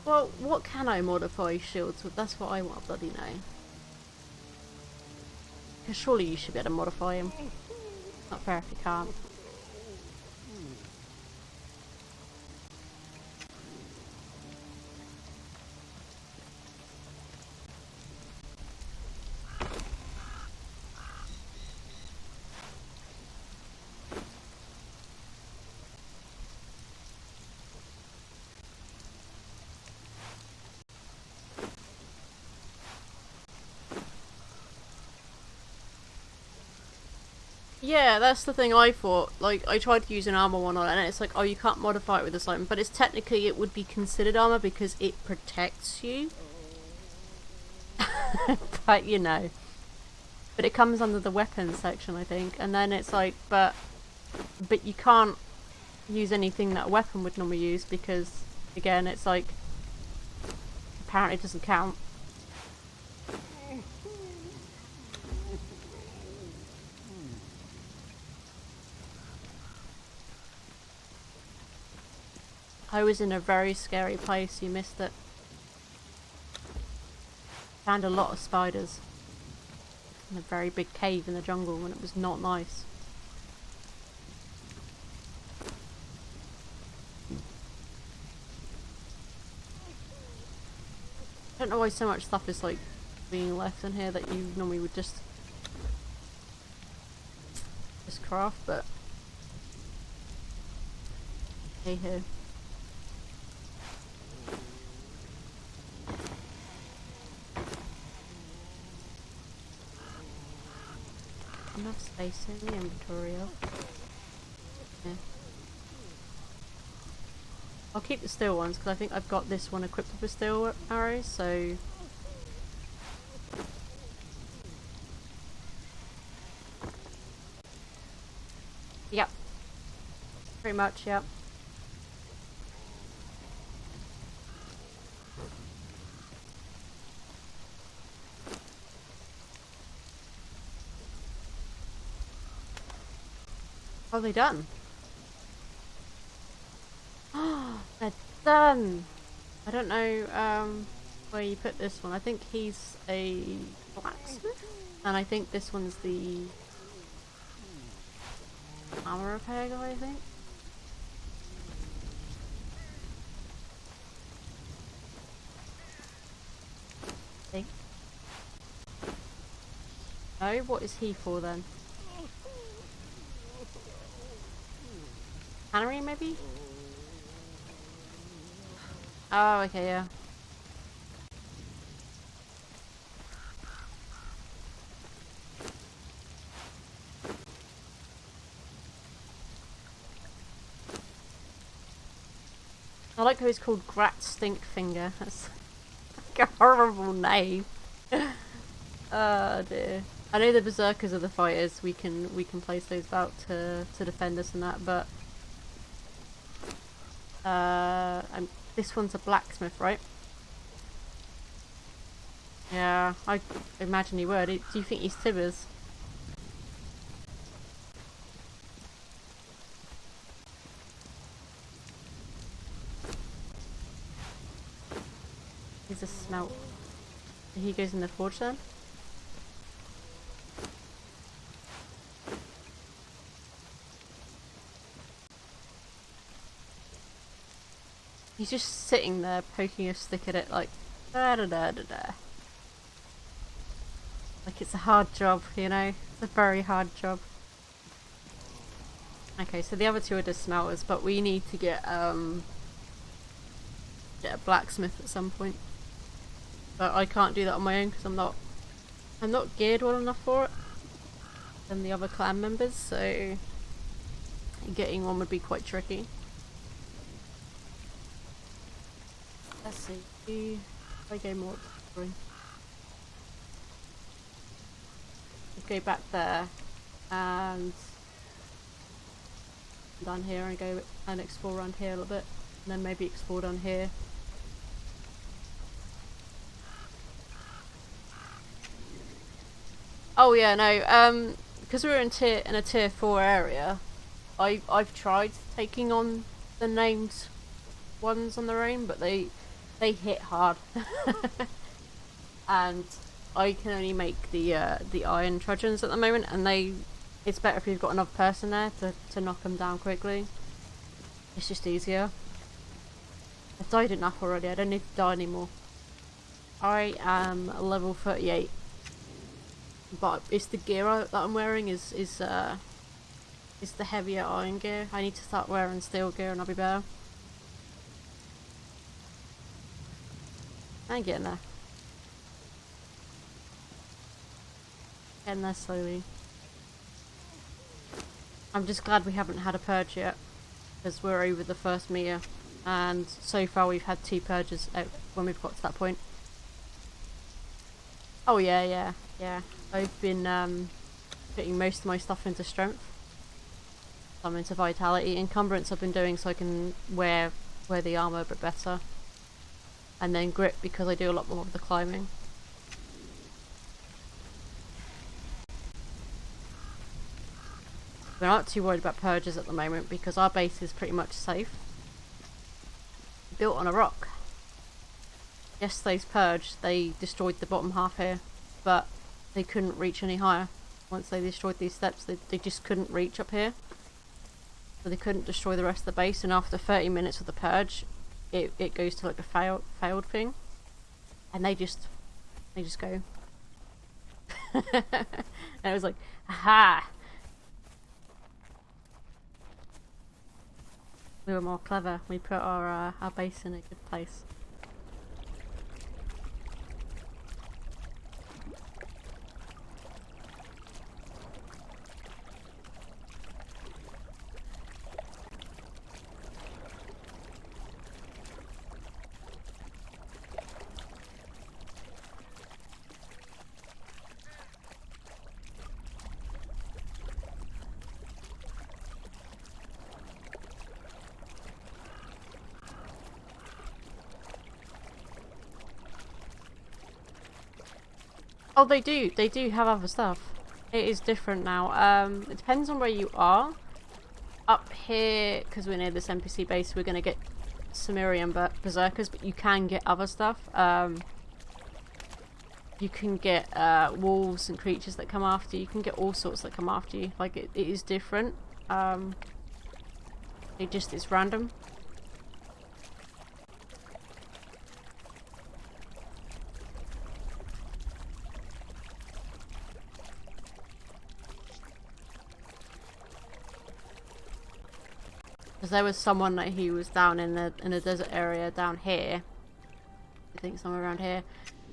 Well, what can I modify shields with? That's what I want to bloody know. Because surely you should be able to modify them. Not fair if you can't. Yeah, that's the thing I thought. Like, I tried to use an armor one on it, and it's like, oh, you can't modify it with this item. But it's technically, it would be considered armor because it protects you. But, you know. But it comes under the weapons section, I think. And then it's like, but you can't use anything that a weapon would normally use because, again, it's like, apparently it doesn't count. I was in a very scary place, you missed it. Found a lot of spiders. In a very big cave in the jungle and it was not nice. I don't know why so much stuff is like being left in here that you normally would just craft, but hey ho. Enough space in the inventory. Yeah. I'll keep the steel ones because I think I've got this one equipped with steel arrows, so yep. Pretty much, yep. Oh, they done? Oh, they're done! I don't know where you put this one. I think he's a blacksmith? And I think this one's the armor repair guy, I think? No, what is he for then? Cannery, maybe? Oh, okay, yeah. I like how he's called Grat Stinkfinger. That's like a horrible name. Oh dear. I know the berserkers are the fighters. We can place those about to defend us and that, but this one's a blacksmith, right? Yeah, I imagine he would. Do you think he's Tibbers? He's a smelt. He goes in the forge then? He's just sitting there poking a stick at it like da da da da da. Like it's a hard job, you know? It's a very hard job. Okay, so the other two are just smelters, but we need to get a blacksmith at some point. But I can't do that on my own because I'm not geared well enough for it than the other clan members, so getting one would be quite tricky. Let's see. If I go more three. go back there and down here and go and explore around here a little bit, and then maybe explore down here. Oh yeah, no, because we're in a tier 4 area, I've tried taking on the named ones on their own, but they hit hard. And I can only make the iron trudgeons at the moment, and it's better if you've got another person there to knock them down quickly. It's just easier. I've died enough already, I don't need to die anymore. I am level 38. But it's the gear that I'm wearing is the heavier iron gear. I need to start wearing steel gear and I'll be better. I'm getting there. Getting there slowly. I'm just glad we haven't had a purge yet, because we're over the first meter, and so far we've had 2 purges out when we've got to that point. Oh yeah. I've been putting most of my stuff into strength. Some into vitality. Encumbrance I've been doing so I can wear the armor a bit better. And then grip because I do a lot more of the climbing. We're not too worried about purges at the moment because our base is pretty much safe. Built on a rock. Yesterday's purge, they destroyed the bottom half here, but they couldn't reach any higher. Once they destroyed these steps, they just couldn't reach up here. So they couldn't destroy the rest of the base, and after 30 minutes of the purge, it goes to like a failed thing. And they just go. And it was like, aha! We were more clever. We put our base in a good place. Oh, they do have other stuff. It is different now. It depends on where you are. Up here, because we're near this NPC base, we're going to get Sumerian berserkers, but you can get other stuff. You can get wolves and creatures that come after you. You can get all sorts that come after you. Like, it is different. It's random. Because there was someone that he was down in the desert area down here. I think somewhere around here.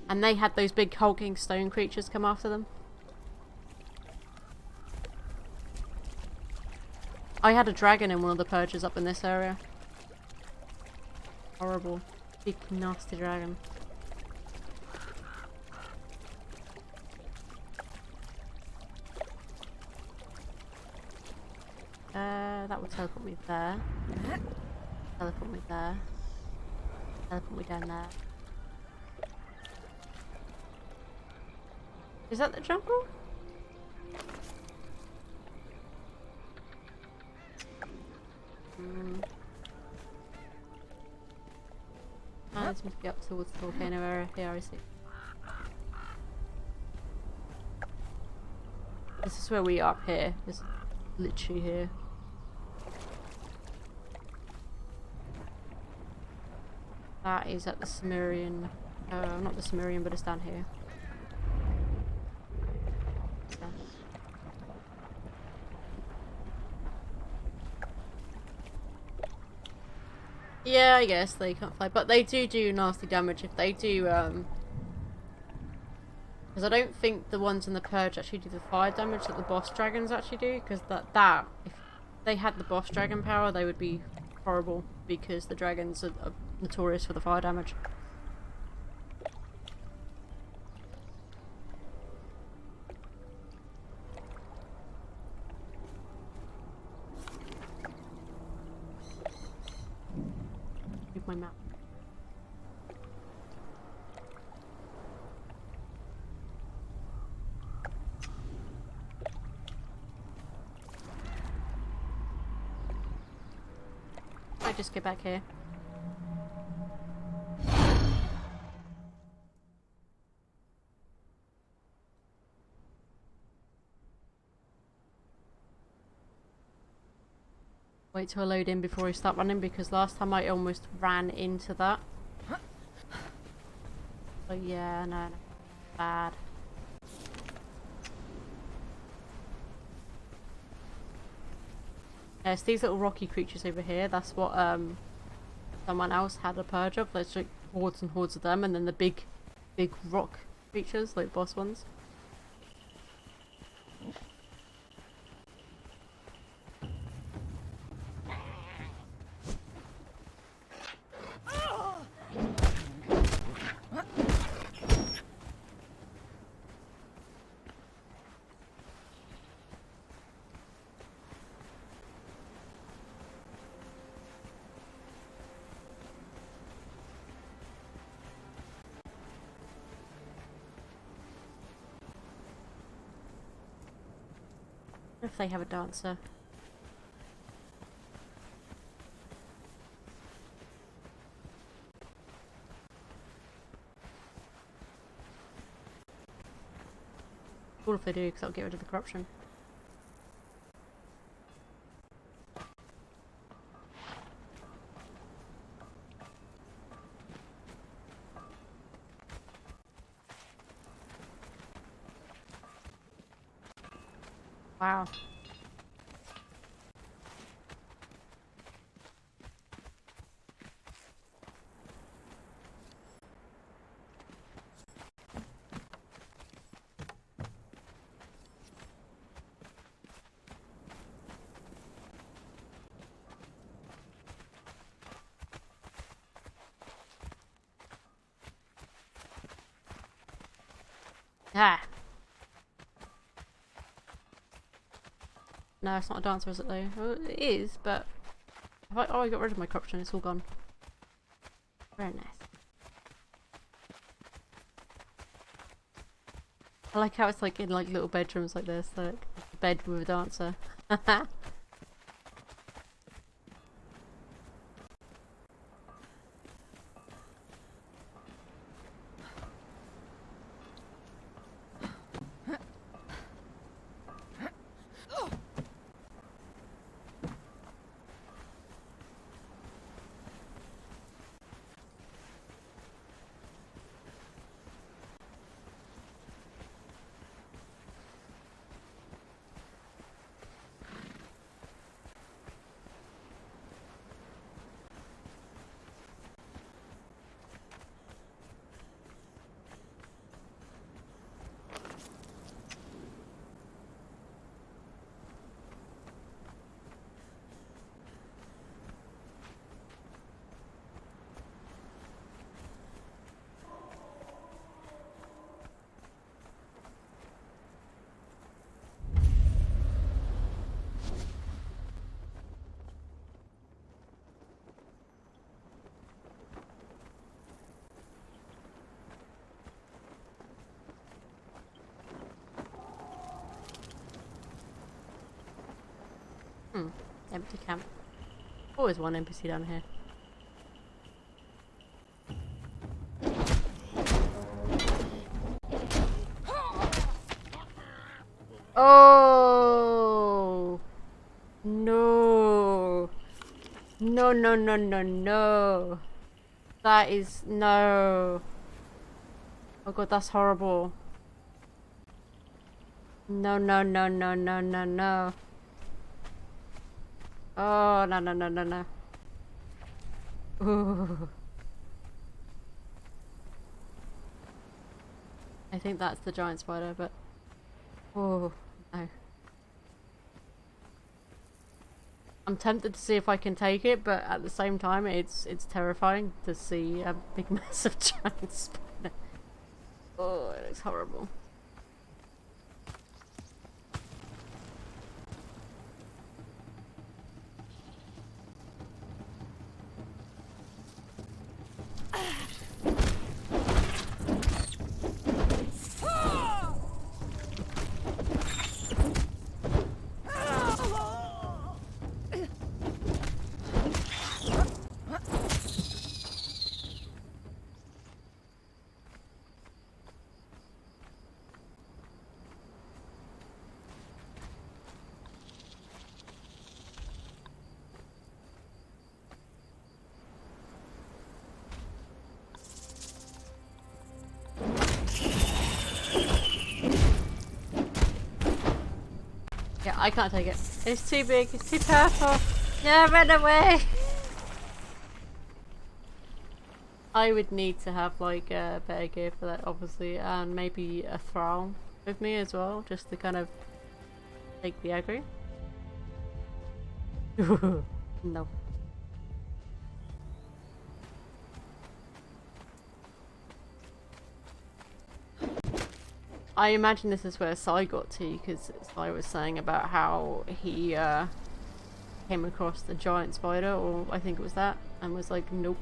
And they had those big hulking stone creatures come after them. I had a dragon in one of the purges up in this area. Horrible. Big nasty dragon. That would teleport me there. Teleport me there. Teleport me down there. Is that the jungle? Oh, this must be up towards the volcano area. Yeah, I see. This is where we are up here. It's literally here. That is at the Sumerian. Not the Sumerian, but it's down here. Yeah, I guess they can't fly, but they do nasty damage if they do. Because I don't think the ones in the purge actually do the fire damage that the boss dragons actually do. Because that if they had the boss dragon power, they would be horrible. Because the dragons are notorious for the fire damage. my map. I just get back here. Wait till I load in before I start running, because last time I almost ran into that. Oh yeah, no, bad. Yeah, it's these little rocky creatures over here. That's what someone else had a purge of. There's like hordes and hordes of them, and then the big rock creatures, like boss ones. If they have a dancer. Cool if they do, because that'll get rid of the corruption. Wow. Ah! No, it's not a dancer, is it though? Well, it is, but... oh, I got rid of my corruption, it's all gone. Very nice. I like how it's like in like little bedrooms like this, like a bed with a dancer. Empty camp. Always one NPC down here. Oh no! No, no, no, no, no! That is no! Oh god, that's horrible. No, no, no, no, no, no, no. Oh, no, no, no, no, no. Ooh. I think that's the giant spider, but... oh, no. I'm tempted to see if I can take it, but at the same time, it's terrifying to see a big, massive giant spider. Oh, it looks horrible. Yeah, I can't take it. It's too big. It's too powerful. Yeah, run away. I would need to have like a better gear for that, obviously, and maybe a thrall with me as well, just to kind of take the aggro. No. I imagine this is where Sai got to, because Sai was saying about how he came across the giant spider, or I think it was that, and was like, nope.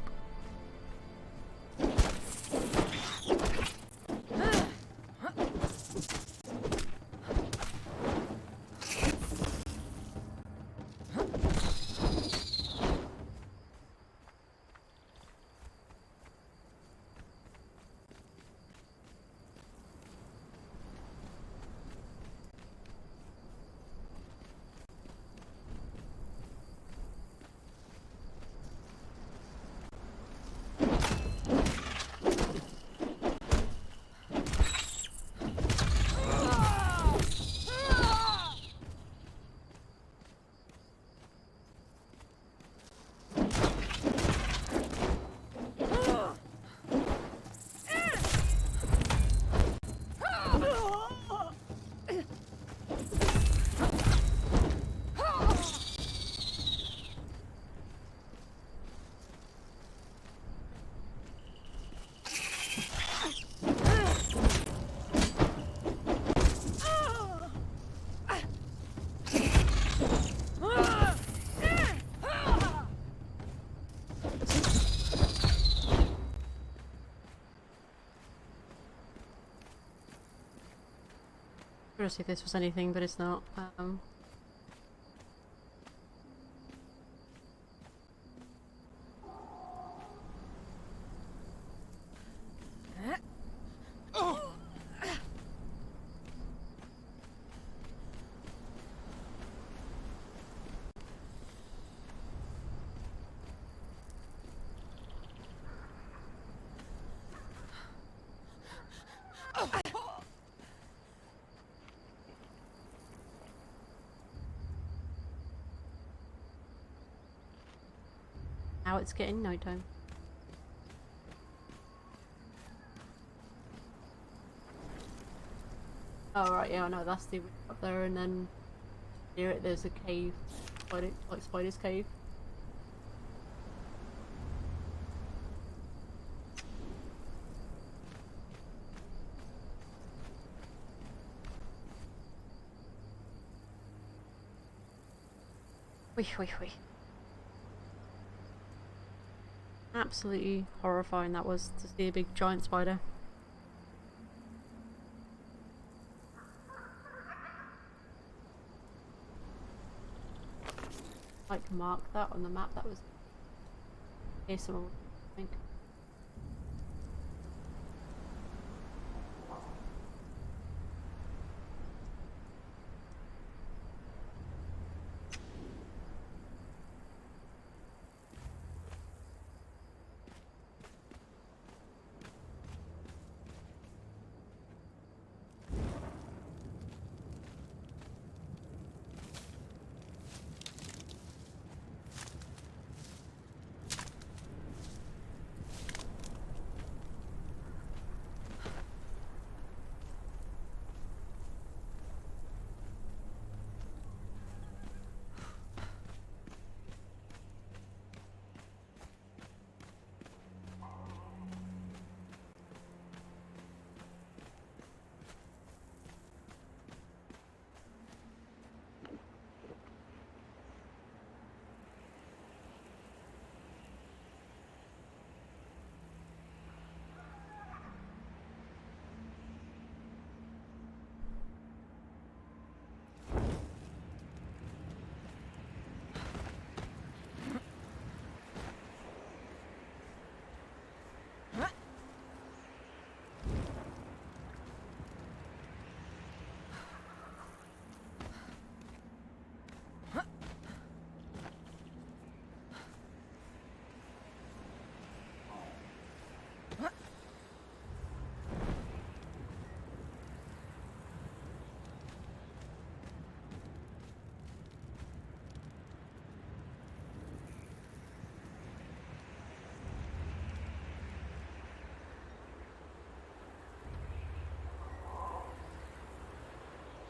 I'm gonna see if this was anything, but it's not. Now it's getting nighttime. Oh right, yeah, I know that's the route up there, and then near it there's a cave, like Spider's Cave. Wee wee wee. Absolutely horrifying that was, to see a big giant spider. Like mark that on the map, that was here somewhere, I think.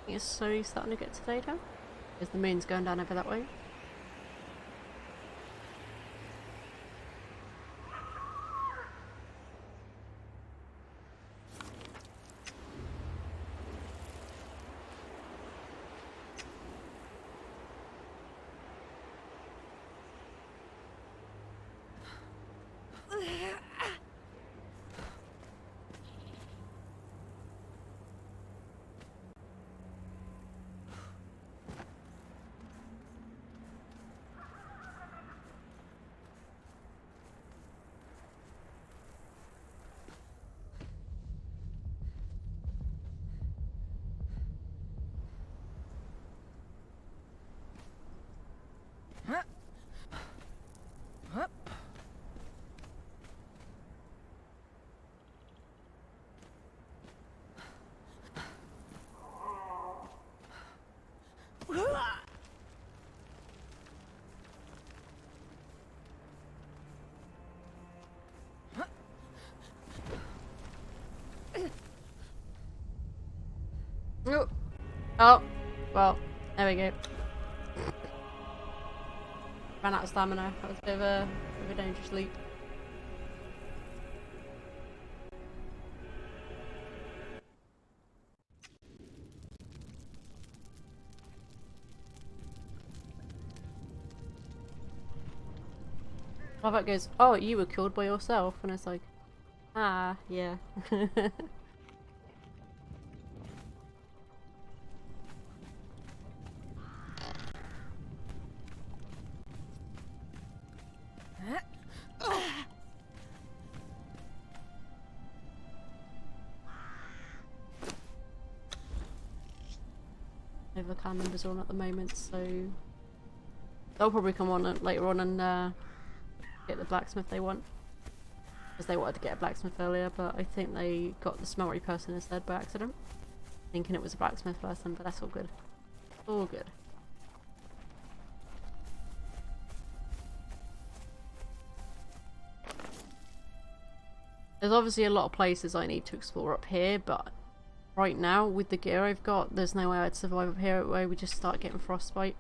It's slowly starting to get to daytime. As the moon's going down over that way. Oh, oh, well, there we go. Ran out of stamina. That was a bit of a dangerous leap. Love it goes, oh, you were killed by yourself, and it's like, ah, yeah. The clan members are on at the moment, so they'll probably come on later on and get the blacksmith they want. Because they wanted to get a blacksmith earlier, but I think they got the smeltery person instead by accident. Thinking it was a blacksmith person, but that's all good. All good. There's obviously a lot of places I need to explore up here, but right now, with the gear I've got, there's no way I'd survive up here where we just start getting frostbite.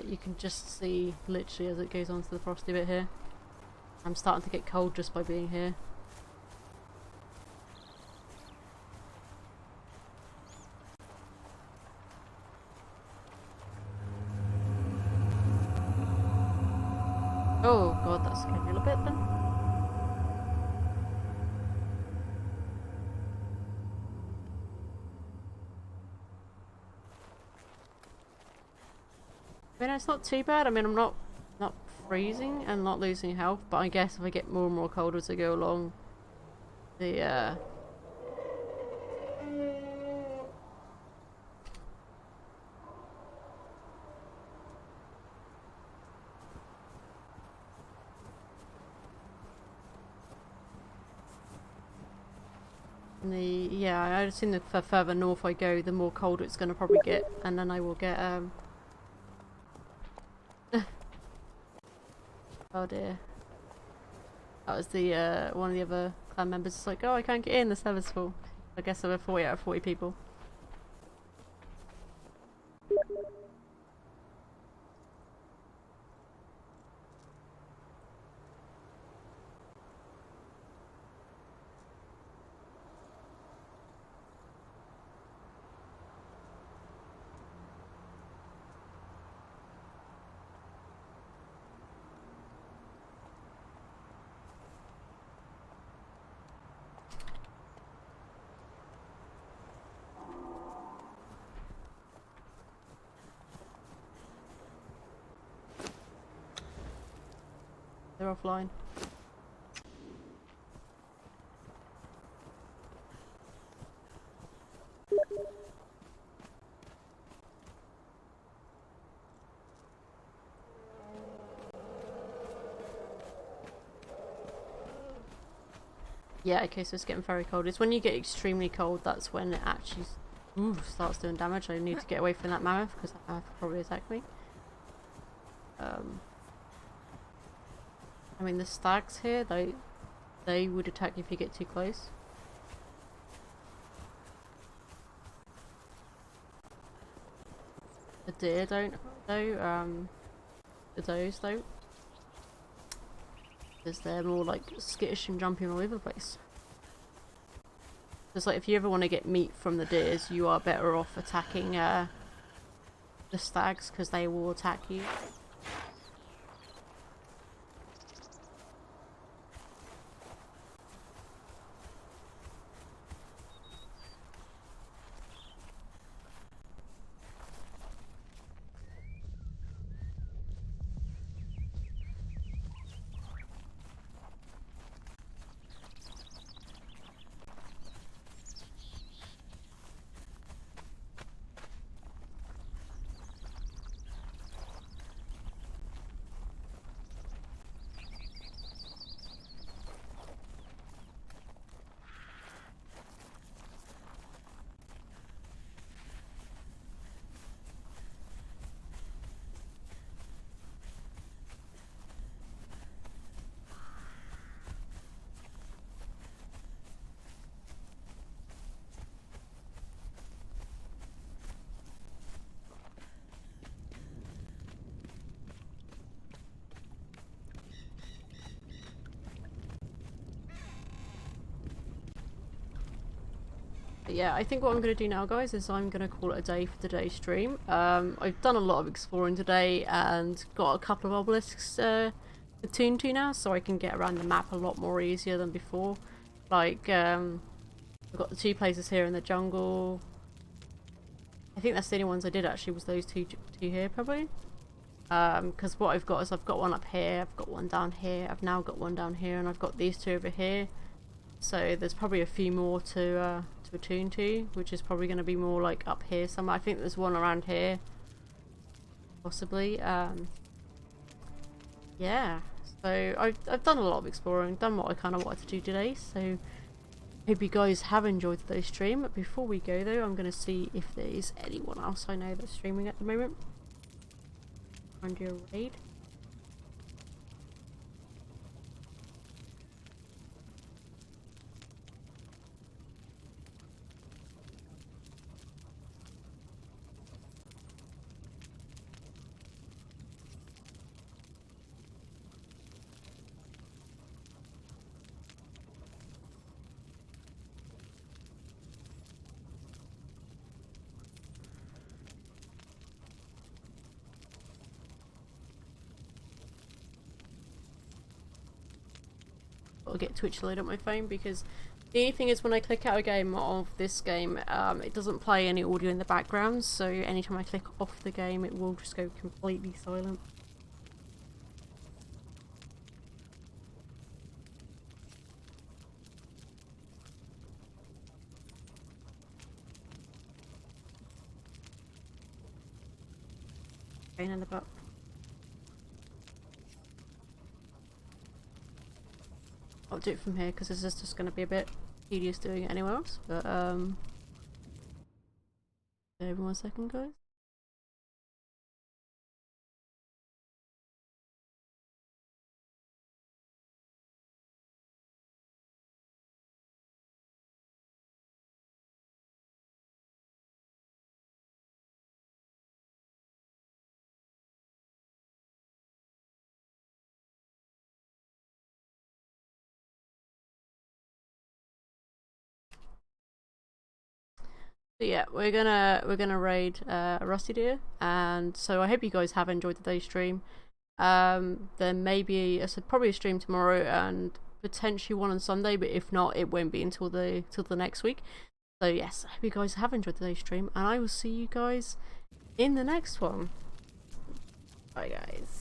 You can just see literally as it goes on to the frosty bit here. I'm starting to get cold just by being here. Oh god, that scared me a little bit then. I mean, it's not too bad. I mean, I'm not freezing and not losing health, but I guess if I get more and more cold as I go along, the And yeah, I assume the further north I go, the more colder it's going to probably get, and then I will get oh dear. That was the one of the other clan members. It's like, oh, I can't get in. The server's full. I guess there were 40 out of 40 people. They're offline. Yeah, okay, so it's getting very cold. It's when you get extremely cold, that's when it actually starts doing damage. I need to get away from that mammoth, because that mammoth will probably attack me. I mean, the stags here, they would attack if you get too close. The deer don't, though. The does don't. Because they're more like skittish and jumping all over the place. It's like if you ever want to get meat from the deers, you are better off attacking the stags, because they will attack you. But yeah, I think what I'm going to do now, guys, is I'm going to call it a day for today's stream. I've done a lot of exploring today and got a couple of obelisks to tune to now, so I can get around the map a lot more easier than before. Like, I've got the 2 places here in the jungle. I think that's the only ones I did actually, was those two here probably. Because what I've got is I've got one up here, I've got one down here, I've now got one down here, and I've got these 2 over here. So there's probably a few more to attune to, which is probably going to be more like up here somewhere. I think there's one around here, possibly. Yeah, so I've done a lot of exploring, done what I kind of wanted to do today. So hope you guys have enjoyed today's stream. But before we go though, I'm going to see if there is anyone else I know that's streaming at the moment. Find your raid. I'll get Twitch load on my phone, because the only thing is when I click out a game of this game, it doesn't play any audio in the background, so anytime I click off the game it will just go completely silent. Pain in the butt. I'll do it from here because this is just going to be a bit tedious doing it anywhere else. But give me 1 second, guys. So yeah, we're gonna raid a rusty deer, and so I hope you guys have enjoyed today's stream. There may be probably a stream tomorrow and potentially one on Sunday, but if not, it won't be until the next week. So yes, I hope you guys have enjoyed today's stream, and I will see you guys in the next one. Bye guys.